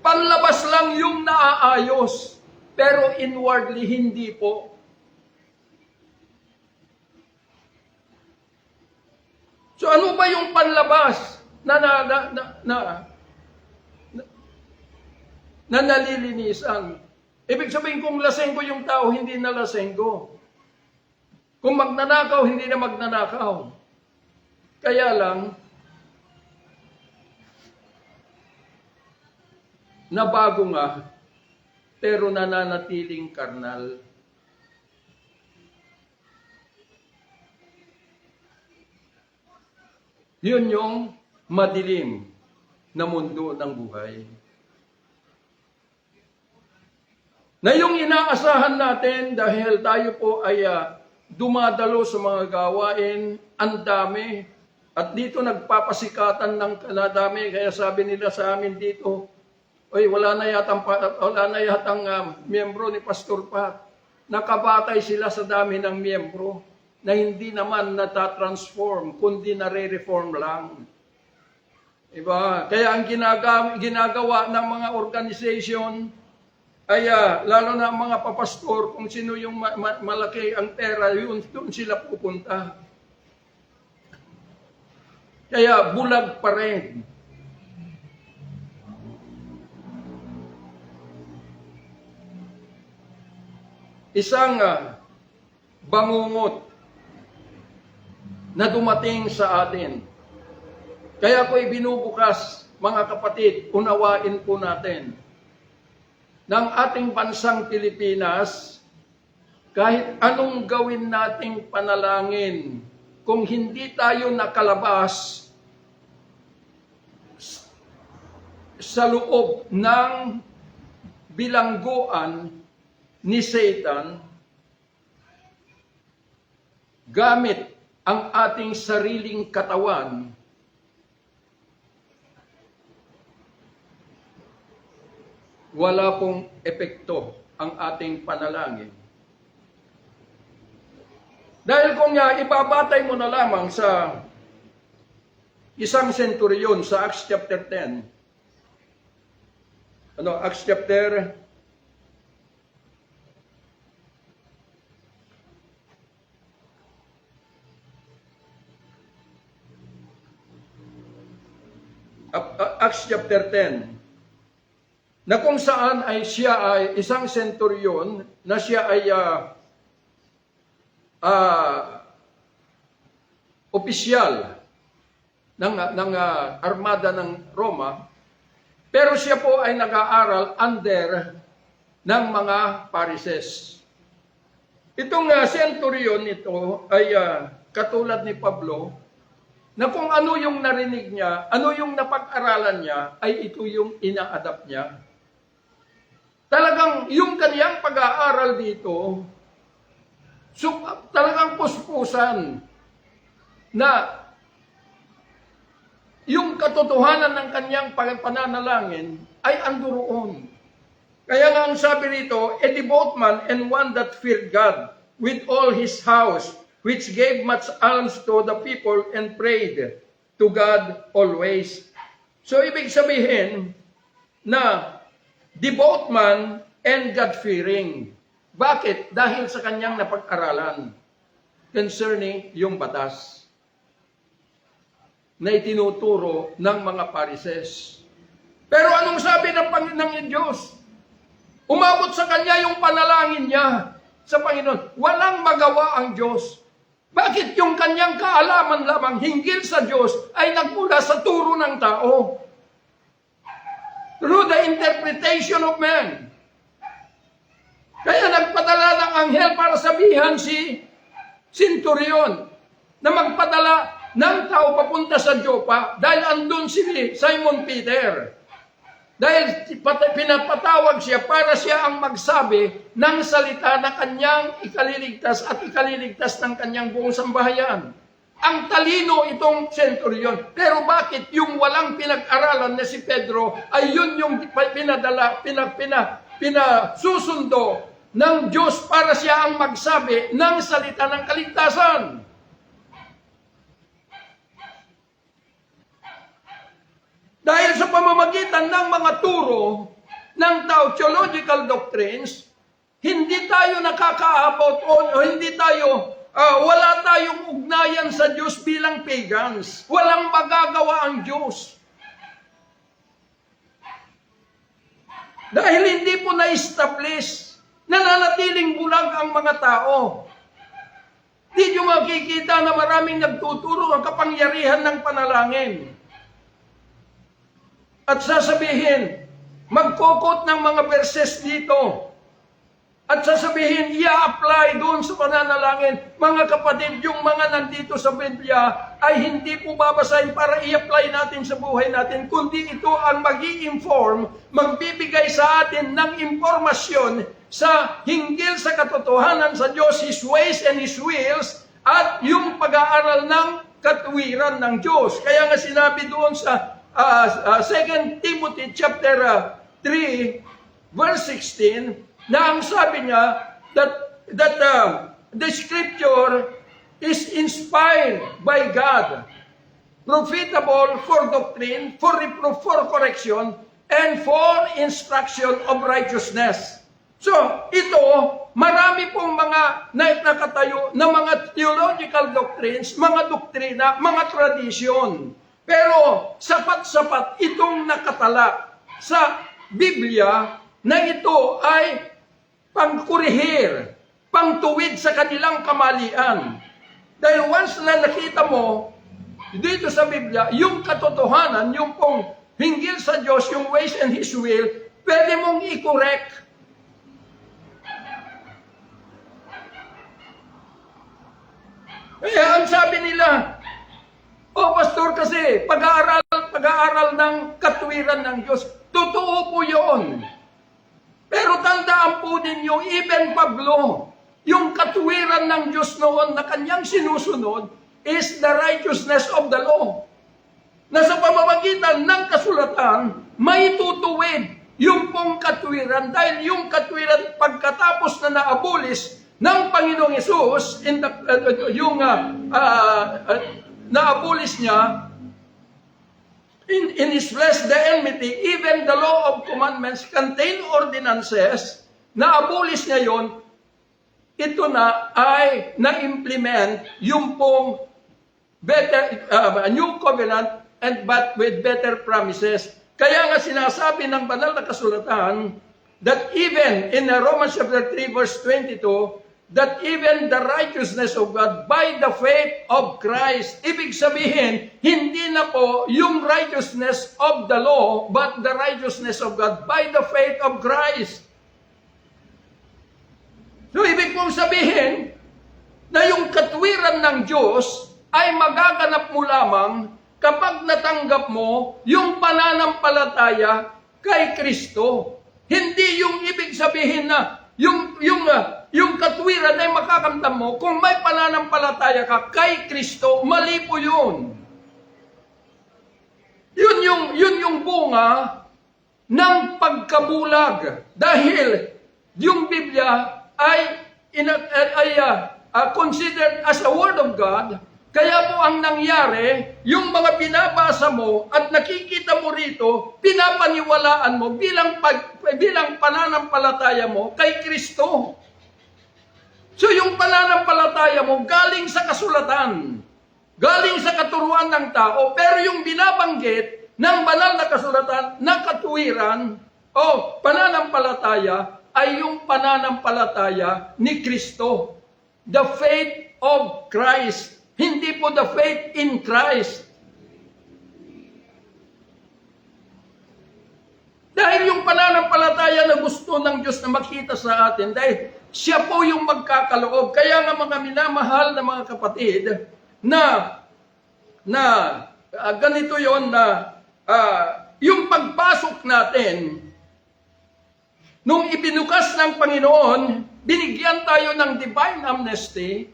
Panlabas lang yung naaayos, pero inwardly hindi po. So ano ba yung panlabas na nalilinisan? Ibig sabihin kung lasenggo yung tao, hindi na lasenggo. Kung magnanakaw, hindi na magnanakaw. Kaya lang, nabago nga, pero nananatiling karnal. Yun yung madilim na mundo ng buhay. Na yung inaasahan natin dahil tayo po ay dumadalo sa mga gawain, ang dami. At dito nagpapasikatan ng kanadami. Kaya sabi nila sa amin dito, oy, wala na yatang miyembro ni Pastor Pat. Nakabatay sila sa dami ng miyembro na hindi naman natatransform, kundi nare-reform lang. Diba? Kaya ang ginagawa ng mga organization ay lalo na ang mga papastor, kung sino yung malaki ang pera, yun, doon sila pupunta. Kaya bulag pa rin. Isang bangungot na dumating sa atin. Kaya ko ibinubukas, mga kapatid, unawain po natin ng ating bansang Pilipinas, kahit anong gawin nating panalangin, kung hindi tayo nakalabas sa loob ng bilangguan ni Satan, gamit ang ating sariling katawan, wala pong epekto ang ating panalangin. Dahil kung ibabatay mo na lamang sa isang senturyon sa Acts chapter 10, Acts chapter 10, na kung saan ay siya ay isang senturyon na siya ay opisyal ng armada ng Roma, pero siya po ay nag-aaral under ng mga Parises. Itong senturyon nito ay katulad ni Pablo, na kung ano yung narinig niya, ano yung napag-aralan niya, ay ito yung ina-adapt niya. Talagang yung kaniyang pag-aaral dito, talagang puspusan na yung katotohanan ng kaniyang pananalangin ay anduroon. Kaya nga ang sabi rito, a devout man and one that feared God with all his house, which gave much alms to the people and prayed to God always. So ibig sabihin na devout man and God-fearing. Bakit? Dahil sa kanyang napag-aralan concerning yung batas na itinuturo ng mga Parises. Pero anong sabi ng Diyos? Umabot sa kanya yung panalangin niya sa Panginoon. Walang magawa ang Diyos. Bakit yung kanyang kaalaman lamang hinggil sa Diyos ay nagmula sa turo ng tao? Through the interpretation of man. Kaya nagpadala ng anghel para sabihan si Centurion na magpadala ng tao papunta sa Joppa dahil andun si Simon Peter. Dahil pinapatawag siya para siya ang magsabi ng salita na kanyang ikaliligtas at ikaliligtas ng kanyang buong sambahayan. Ang talino itong centurion. Pero bakit yung walang pinag-aralan na si Pedro ay yun yung pinasusundo ng Diyos para siya ang magsabi ng salita ng kaligtasan? Dahil sa pamamagitan ng mga turo ng tao, theological doctrines, hindi tayo nakakaabot o hindi tayo, wala tayong ugnayan sa Diyos bilang pagans. Walang magagawa ang Diyos. Dahil hindi po na-establish, nananatiling bulag ang mga tao. Di nyo makikita na maraming nagtuturo ang kapangyarihan ng panalangin. At sasabihin, magkukot ng mga verses dito. At sasabihin, i-apply doon sa pananalangin. Mga kapatid, yung mga nandito sa Biblia ay hindi po babasahin para i-apply natin sa buhay natin, kundi ito ang mag-i-inform, magbibigay sa atin ng impormasyon sa hinggil sa katotohanan sa Diyos, His ways and His wills, at yung pag-aaral ng katuwiran ng Diyos. Kaya nga sinabi doon sa 2 Timothy chapter 3 verse 16 na ang sabi niya that the scripture is inspired by God, profitable for doctrine, for reproof, for correction, and for instruction of righteousness. So, ito, marami pong mga nakatayo na mga theological doctrines, mga doktrina, mga tradisyon. Pero sapat-sapat itong nakatala sa Biblia na ito ay pangkurihir, pangtuwid sa kanilang kamalian. Dahil once na nakita mo dito sa Biblia, yung katotohanan, yung pong hinggil sa Diyos, yung ways and His will, pwede mong i-correct. Kaya ang sabi nila, pastor, kasi pag-aaral ng katwiran ng Diyos, totoo po yun. Pero tandaan po ninyo, even Pablo, yung katwiran ng Diyos noon na kanyang sinusunod is the righteousness of the law. Na sa pamamagitan ng kasulatan, may tutuwid yung pong katwiran. Dahil yung katwiran, pagkatapos na na-abolish ng Panginoong Yesus, na-abolish niya, in His flesh the enmity, even the law of commandments contain ordinances, na-abolish niya yon, ito na ay na-implement yung pong better, new covenant and but with better promises. Kaya nga sinasabi ng banal na kasulatan that even in Romans chapter 3 verse 22, that even the righteousness of God by the faith of Christ. Ibig sabihin, hindi na po yung righteousness of the law, but the righteousness of God by the faith of Christ. So, ibig pong sabihin, na yung katwiran ng Diyos ay magaganap mo lamang kapag natanggap mo yung pananampalataya kay Kristo. Hindi yung ibig sabihin na yung katwiran ay makakamtan mo kung may pananampalataya ka kay Kristo, mali po yun. Yun yung bunga ng pagkabulag. Dahil yung Biblia ay considered as a word of God. Kaya po ang nangyari, yung mga binabasa mo at nakikita mo rito, pinapaniwalaan mo bilang pananampalataya mo kay Kristo. So yung pananampalataya mo galing sa kasulatan, galing sa katuruan ng tao, pero yung binabanggit ng banal na kasulatan, na katuwiran o pananampalataya, ay yung pananampalataya ni Kristo. The faith of Christ. Hindi po the faith in Christ. Dahil yung pananampalataya na gusto ng Diyos na makita sa atin, dahil siya po yung magkakaloob. Kaya nga mga minamahal na mga kapatid, na ganito yon na yung pagpasok natin, nung ibinukas ng Panginoon, binigyan tayo ng divine amnesty,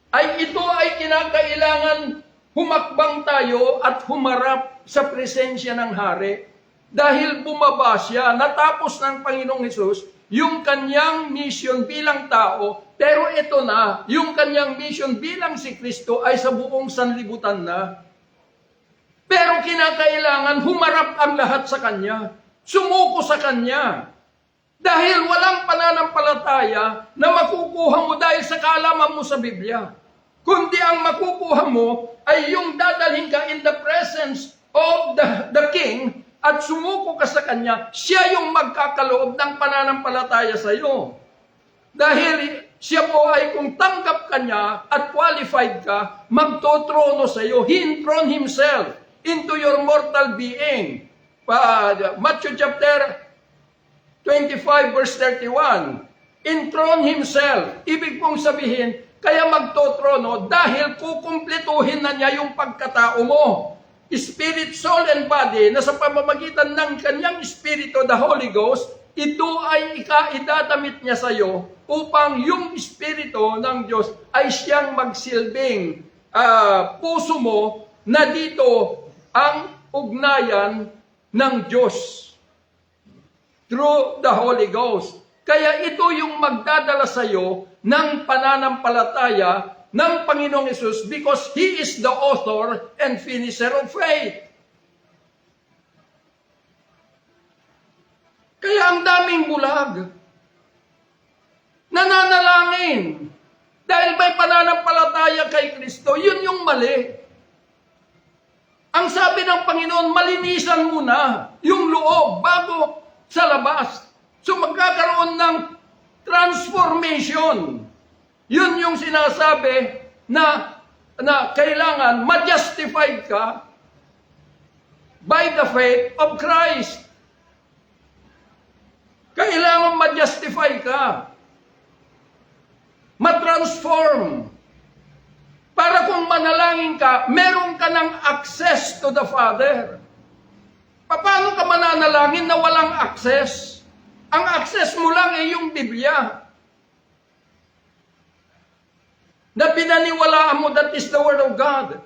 ay ito ay kinakailangan humakbang tayo at humarap sa presensya ng Hari. Dahil bumaba siya, natapos ng Panginoong Hesus yung kanyang mission bilang tao, pero ito na, yung kanyang mission bilang si Kristo ay sa buong sanlibutan na. Pero kinakailangan humarap ang lahat sa Kanya, sumuko sa Kanya. Dahil walang pananampalataya na makukuha mo dahil sa kaalaman mo sa Biblia. Kundi ang makukuha mo ay yung dadalhin ka in the presence of the King at sumuko ka sa Kanya, siya yung magkakaloob ng pananampalataya sa iyo. Dahil siya po ay kung tanggap ka niya at qualified ka, magtotrono sa iyo. He enthroned Himself into your mortal being. Matthew chapter 25 verse 31. Enthrone Himself. Ibig pong sabihin, kaya magtotrono dahil kukumpletuhin na niya yung pagkatao mo. Spirit, soul, and body na sa pamamagitan ng kanyang Espiritu, the Holy Ghost, ito ay idadamit niya sa iyo upang yung Espiritu ng Diyos ay siyang magsilbing puso mo na dito ang ugnayan ng Diyos through the Holy Ghost. Kaya ito yung magdadala sa iyo ng pananampalataya ng Panginoong Hesus because He is the author and finisher of faith. Kaya ang daming bulag, nananalangin, dahil may pananampalataya kay Kristo, yun yung mali. Ang sabi ng Panginoon, malinisan muna yung loob bago sa labas. So magkakaroon ng transformation. Yun yung sinasabi na kailangan ma-justify ka by the faith of Christ. Kailangan ma-justify ka. Ma-transform. Para kung manalangin ka, meron ka ng access to the Father. Paano ka mananalangin na walang access? Ang access mo lang ay yung Biblia. Na pinaniwalaan mo, that is the Word of God.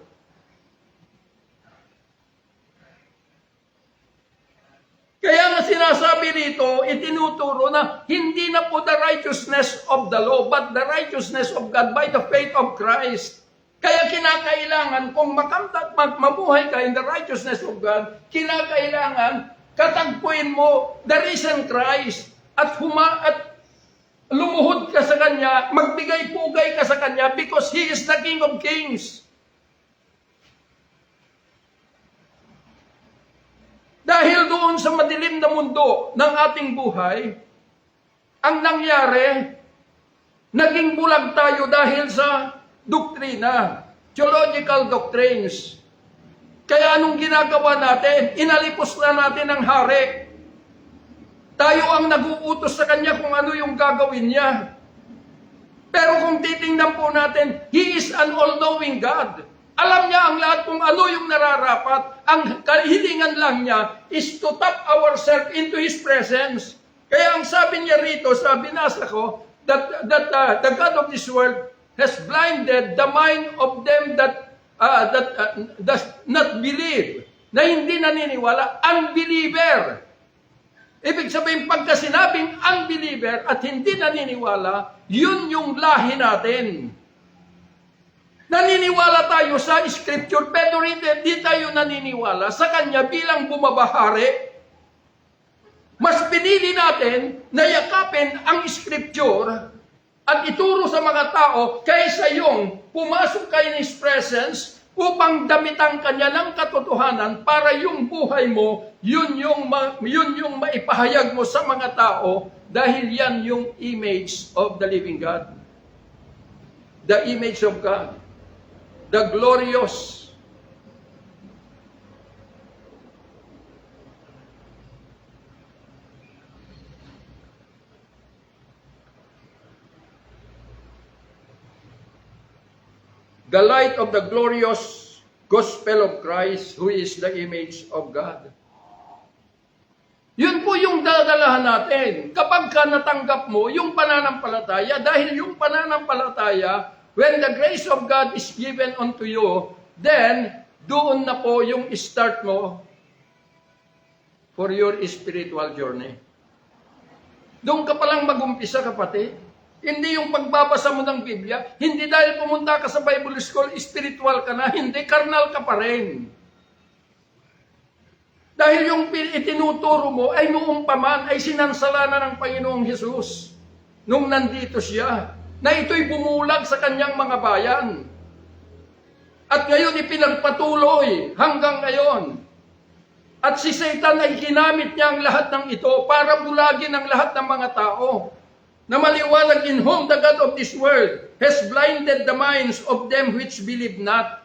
Kaya nga sinasabi rito, itinuturo na hindi na po the righteousness of the law, but the righteousness of God by the faith of Christ. Kaya kinakailangan, kung mabuhay ka in the righteousness of God, kinakailangan katagpuin mo the risen Christ at lumuhod ka sa Kanya, magbigay-pugay ka sa Kanya because He is the King of Kings. Dahil doon sa madilim na mundo ng ating buhay, ang nangyari, naging bulag tayo dahil sa doktrina, theological doctrines. Kaya anong ginagawa natin? Inalipos na natin ang hari. Tayo ang nag-uutos sa Kanya kung ano yung gagawin niya. Pero kung titingnan po natin, He is an all-knowing God. Alam niya ang lahat kung ano yung nararapat. Ang kahilingan lang niya is to tap ourselves into His presence. Kaya ang sabi niya rito, sa binasa ko, that the God of this world has blinded the mind of them that does not believe. Na hindi naniniwala, unbeliever. Ibig sabihin, pagka sinabing unbeliever at hindi naniniwala, yun yung lahi natin. Naniniwala tayo sa Scripture, pero hindi tayo naniniwala sa Kanya bilang bumabahari. Mas pinili natin na yakapin ang Scripture at ituro sa mga tao kaysa yung pumasok kayo in His presence upang damitan Kanya ng katotohanan para yung buhay mo, yun yung maipahayag mo sa mga tao dahil yan yung image of the living God. The image of God. The glorious. The light of the glorious gospel of Christ, who is the image of God. Yun po yung dadalahan natin. Kapag ka natanggap mo yung pananampalataya, dahil yung pananampalataya, when the grace of God is given unto you, then doon na po yung start mo for your spiritual journey. Doon ka palang mag-umpisa, kapatid. Hindi yung pagbabasa mo ng Biblia, hindi dahil pumunta ka sa Bible School, spiritual ka na, hindi, carnal ka pa rin. Dahil yung itinuturo mo ay noong paman ay sinansalanan ng Panginoong Hesus nung nandito siya, na ito'y bumulag sa kanyang mga bayan. At ngayon ipinagpatuloy hanggang ngayon. At si Satan ay ginamit niya ang lahat ng ito para bulagin ang lahat ng mga tao. Na maliwalag, in whom the God of this world has blinded the minds of them which believe not.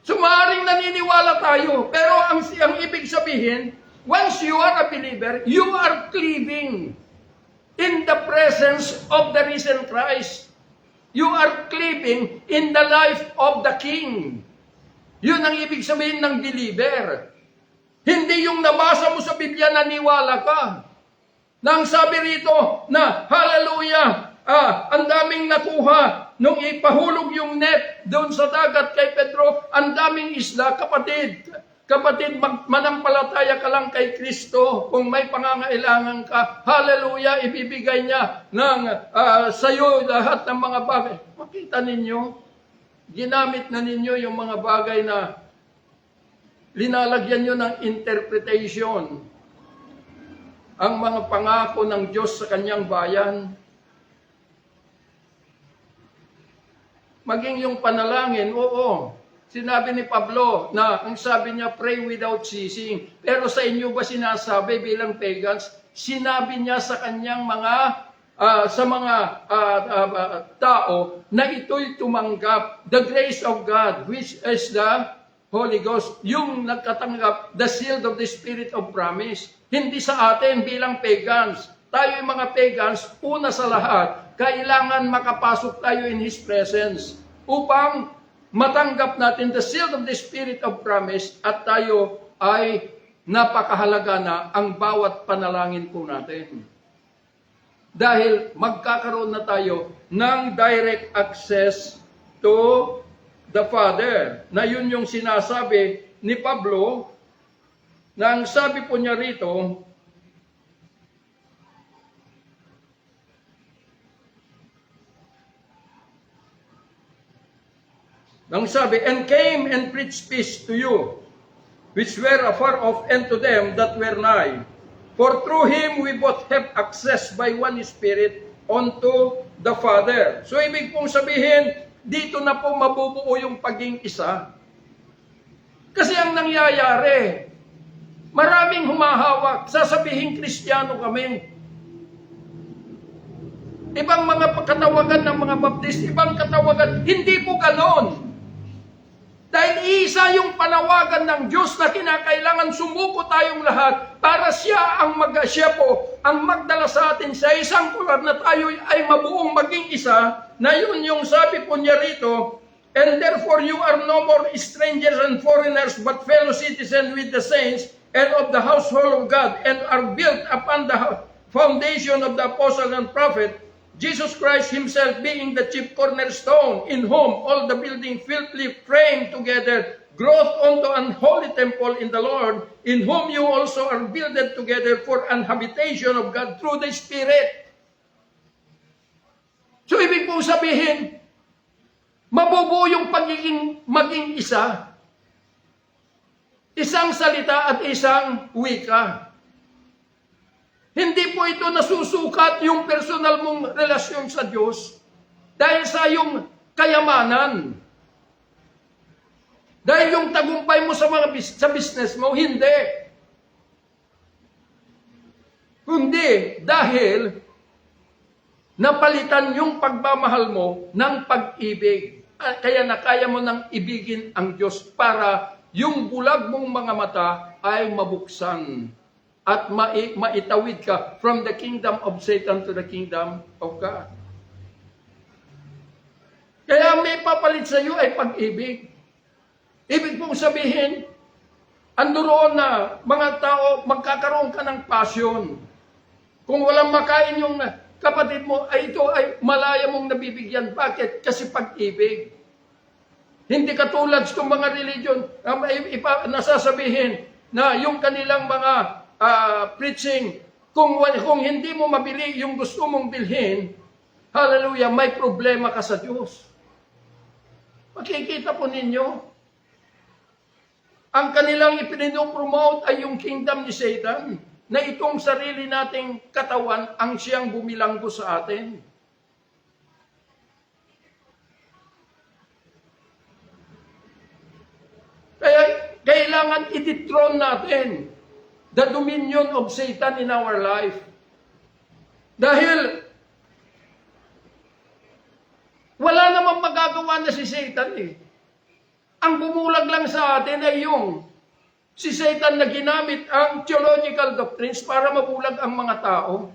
So maaaring naniniwala tayo, pero ang ibig sabihin, once you are a believer, you are cleaving in the presence of the risen Christ. You are cleaving in the life of the King. Yun ang ibig sabihin ng believer. Hindi yung nabasa mo sa Biblia, naniwala ka. Nang sabi rito na, hallelujah, ang daming nakuha nung ipahulog yung net doon sa dagat kay Pedro, ang daming isla. Kapatid, manampalataya ka lang kay Kristo. Kung may pangangailangan ka, hallelujah, ibibigay niya sa'yo lahat ng mga bagay. Makita ninyo, ginamit na ninyo yung mga bagay na linalagyan nyo ng interpretation. Ang mga pangako ng Diyos sa kanyang bayan. Maging yung panalangin, oo. Sinabi ni Pablo na ang sabi niya, pray without ceasing. Pero sa inyo ba sinasabi bilang pagans? Sinabi niya sa kanyang mga tao na ito'y tumanggap the grace of God, which is the Holy Ghost. Yung nagkatanggap, the seal of the Spirit of promise. Hindi sa atin bilang pagans. Tayo yung mga pagans, una sa lahat, kailangan makapasok tayo in His presence upang matanggap natin the seal of the Spirit of promise at tayo ay napakahalaga na ang bawat panalangin po natin. Dahil magkakaroon na tayo ng direct access to the Father. Na yun yung sinasabi ni Pablo, na ang sabi po niya rito, ang sabi, and came and preached peace to you, which were afar off, and to them that were nigh. For through Him we both have access by one Spirit unto the Father. So ibig pong sabihin, dito na po mabubuo yung paging isa. Kasi ang nangyayari, maraming humahawak, sasabihin Kristiyano kami. Ibang mga katawagan ng mga Baptist, ibang katawagan, hindi po ganon. Dahil isa yung panawagan ng Diyos na kinakailangan sumuko tayong lahat para siya po ang magdala sa atin sa isang tulad na tayo ay mabuong maging isa, na yun yung sabi po niya rito, and therefore you are no more strangers and foreigners, but fellow citizens with the saints and of the household of God, and are built upon the foundation of the apostle and prophet, Jesus Christ Himself being the chief cornerstone, in whom all the building fitly framed together growth unto an holy temple in the Lord, in whom you also are builded together for an habitation of God through the Spirit. So ibig po sabihin, mabubuo yung maging isa. Isang salita at isang wika. Hindi po ito nasusukat yung personal mong relasyon sa Diyos dahil sa yung kayamanan. Dahil yung tagumpay mo sa business mo, hindi. Kundi dahil napalitan yung pagmamahal mo ng pag-ibig. Kaya na kaya mo nang ibigin ang Diyos para yung bulag mong mga mata ay mabuksan. At maitawid ka from the kingdom of Satan to the kingdom of God. Kaya may papalit sa iyo ay pag-ibig. Ibig pong sabihin, Andoroon na mga tao, magkakaroon ka ng passion. Kung walang makain yung kapatid mo, ay ito ay malaya mong nabibigyan. Bakit? Kasi pag-ibig. Hindi katulad sa mga religion, nasasabihin na yung kanilang mga preaching, kung hindi mo mabili yung gusto mong bilhin, hallelujah, may problema ka sa Diyos. Makikita po ninyo, ang kanilang ipinopromote ay yung kingdom ni Satan, na itong sarili nating katawan ang siyang bumilanggo sa atin. Kaya kailangan i-dethrone natin the dominion of Satan in our life. Dahil wala namang magagawa na si Satan eh. Ang bumulag lang sa atin ay yung si Satan na ginamit ang theological doctrines para mabulag ang mga tao.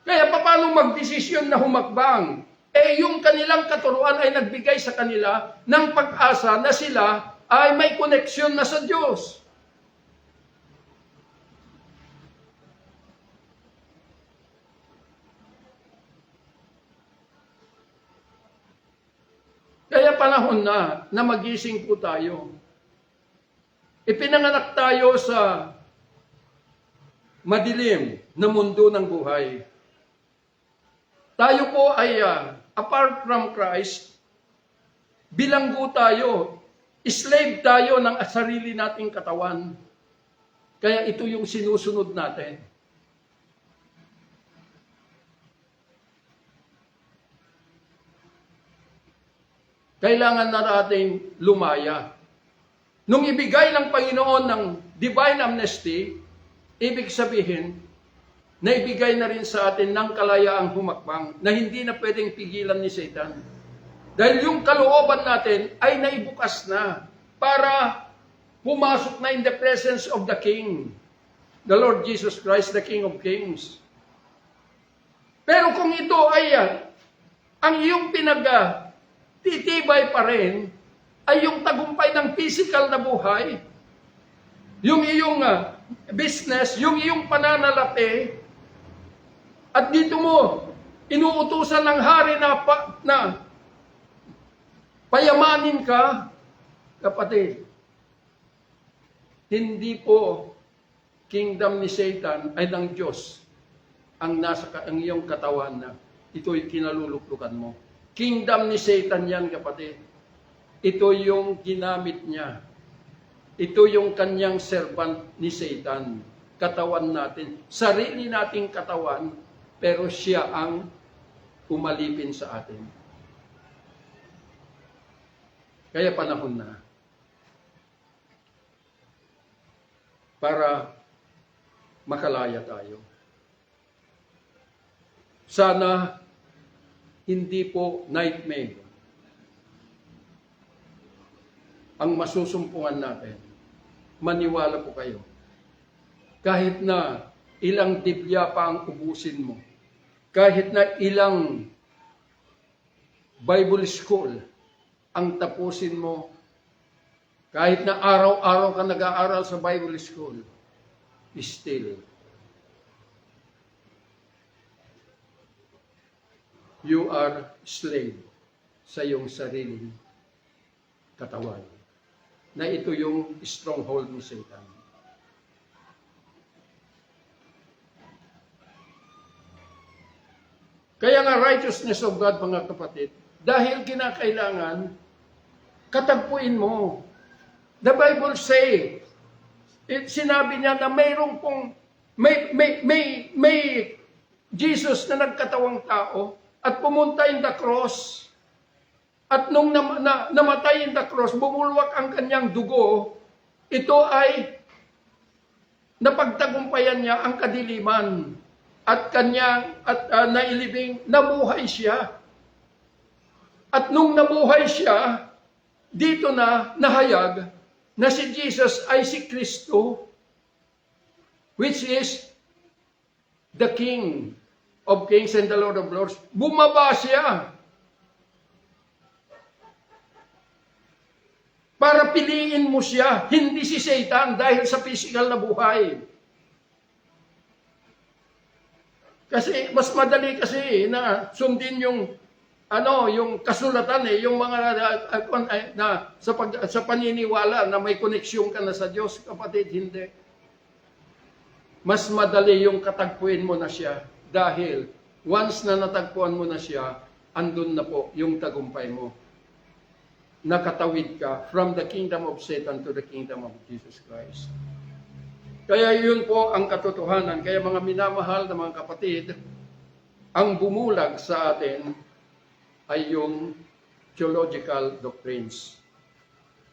Kaya paano magdesisyon na humakbang? Eh yung kanilang katuruan ay nagbigay sa kanila ng pag-asa na sila ay may koneksyon na sa Diyos. Kaya panahon na magising po tayo. Ipinanganak tayo sa madilim na mundo ng buhay. Tayo po ay, apart from Christ, bilanggo tayo, slave tayo ng sarili nating katawan. Kaya ito yung sinusunod natin. Kailangan na nating lumaya. Nung ibigay ng Panginoon ng divine amnesty, ibig sabihin, na ibigay na rin sa atin ng kalayaang humakbang na hindi na pwedeng pigilan ni Satan. Dahil yung kalooban natin ay naibukas na para pumasok na in the presence of the King, the Lord Jesus Christ, the King of Kings. Pero kung ito ay ang iyong titibay pa rin ay yung tagumpay ng physical na buhay, yung iyong business, yung iyong pananalapi, at dito mo inuutusan ng hari na payamanin ka, kapatid, hindi po kingdom ni Satan ay ng Diyos ang nasa ang iyong katawan na ito'y kinaluluklukan mo. Kingdom ni Satan yan, kapatid. Ito yung ginamit niya. Ito yung kanyang servant ni Satan. Katawan natin. Sarili nating katawan, pero siya ang umalipin sa atin. Kaya panahon na para makalaya tayo. Sana hindi po nightmare ang masusumpungan natin. Maniwala po kayo. Kahit na ilang Biblia pa ang ubusin mo, kahit na ilang Bible school ang tapusin mo, kahit na araw-araw ka nag-aaral sa Bible school, still, you are slave sa iyong sariling katawan. Na ito yung stronghold ni Satan. Kaya nga righteousness of God, mga kapatid, dahil kinakailangan, katagpuin mo. The Bible say, sinabi niya na mayroong pong, may Jesus na nagkatawang tao, at pumunta in the cross. At nung namatay in the cross, bumulwak ang kanyang dugo, ito ay napagtagumpayan niya ang kadiliman. At nailibing, nabuhay siya. At nung nabuhay siya, dito na nahayag na si Jesus ay si Kristo, which is the King of Kings and the Lord of Lords. Bumaba siya para piliin mo siya, hindi si Satan dahil sa physical na buhay. Kasi mas madali kasi na sundin yung yung kasulatan yung mga sa paniniwala na may koneksyon ka na sa Diyos, kapatid, hindi. Mas madali yung katagpuin mo na siya dahil once na natagpuan mo na siya, andun na po yung tagumpay mo. Nakatawid ka from the kingdom of Satan to the kingdom of Jesus Christ. Kaya yun po ang katotohanan. Kaya mga minamahal na mga kapatid, ang bumulag sa atin ay yung theological doctrines.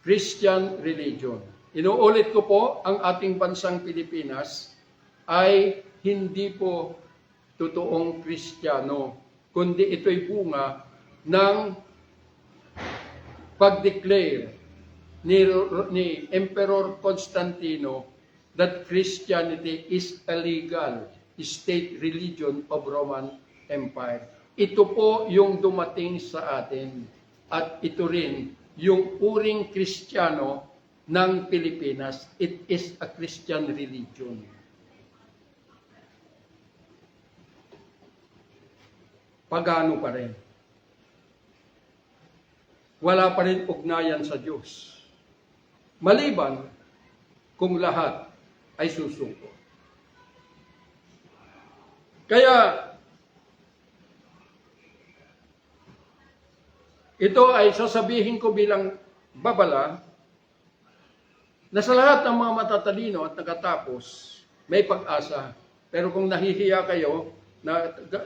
Christian religion. Inuulit ko po, ang ating bansang Pilipinas ay hindi po totoong Kristiyano, kundi ito'y bunga ng pag-declare ni Emperor Constantino that Christianity is a legal state religion of Roman Empire. Ito po yung dumating sa atin at ito rin yung uring Kristiyano ng Pilipinas. It is a Christian religion. Pagano pa rin. Wala pa rin ugnayan sa Diyos. Maliban kung lahat ay susuko. Kaya, ito ay sasabihin ko bilang babala na sa lahat ng mga matatalino at nakatapos, may pag-asa. Pero kung nahihiya kayo,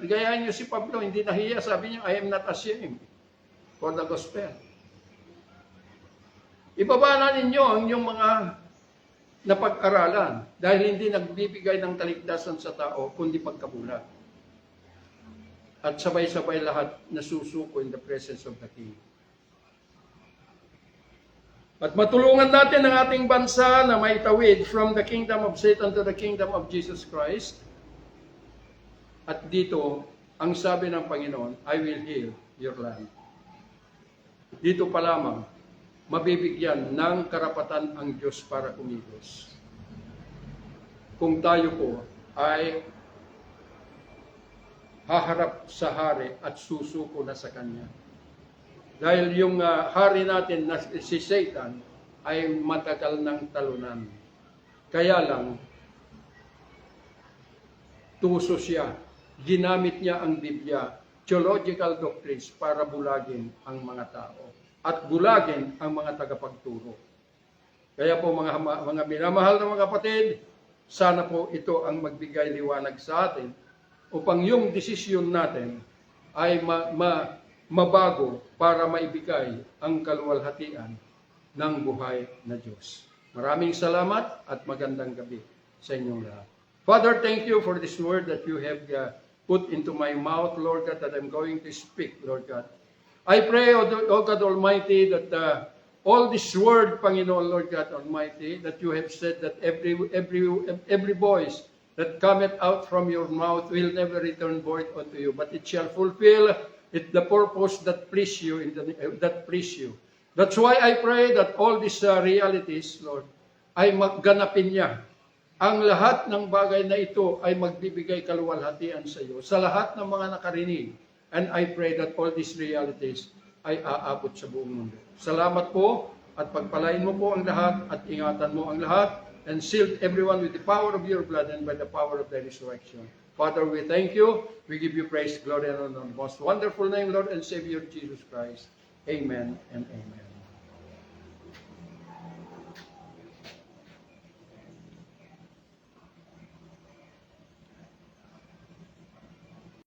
gayahin niyo si Pablo, hindi nahiya, sabi niya, I am not ashamed for the gospel. Ibaba na ninyo ang inyong mga napag-aralan dahil hindi nagbibigay ng kaligtasan sa tao, kundi pagkabulag. At sabay-sabay lahat nasusuko in the presence of the King. At matulungan natin ang ating bansa na maitawid from the kingdom of Satan to the kingdom of Jesus Christ. At dito, ang sabi ng Panginoon, I will heal your land. Dito pa lamang, mabibigyan ng karapatan ang Diyos para kumilos. Kung tayo po ay haharap sa hari at susuko na sa Kanya. Dahil yung hari natin na si Satan ay matagal ng talunan. Kaya lang, tuso siya. Ginamit niya ang Biblia, theological doctrines para bulagin ang mga tao at bulagin ang mga tagapagturo. Kaya po mga minamahal na mga kapatid, sana po ito ang magbigay liwanag sa atin upang yung desisyon natin ay mabago para maibigay ang kaluwalhatian ng buhay na Diyos. Maraming salamat at magandang gabi sa inyong lahat. Father, thank you for this word that you have put into my mouth, Lord God, that I'm going to speak, Lord God. I pray, O God Almighty, that all this word, Panginoon, Lord God Almighty, that you have said that every voice that cometh out from your mouth will never return void unto you, but it shall fulfill the purpose that please you. That's why I pray that all these realities, Lord, ay magganapin niya. Ang lahat ng bagay na ito ay magbibigay kaluwalhatian sa iyo, sa lahat ng mga nakarinig. And I pray that all these realities ay aabot sa buong mundo. Salamat po at pagpalain mo po ang lahat at ingatan mo ang lahat and seal everyone with the power of your blood and by the power of thy resurrection. Father, we thank you. We give you praise, glory, and honor in the most wonderful name, Lord and Savior Jesus Christ. Amen and amen.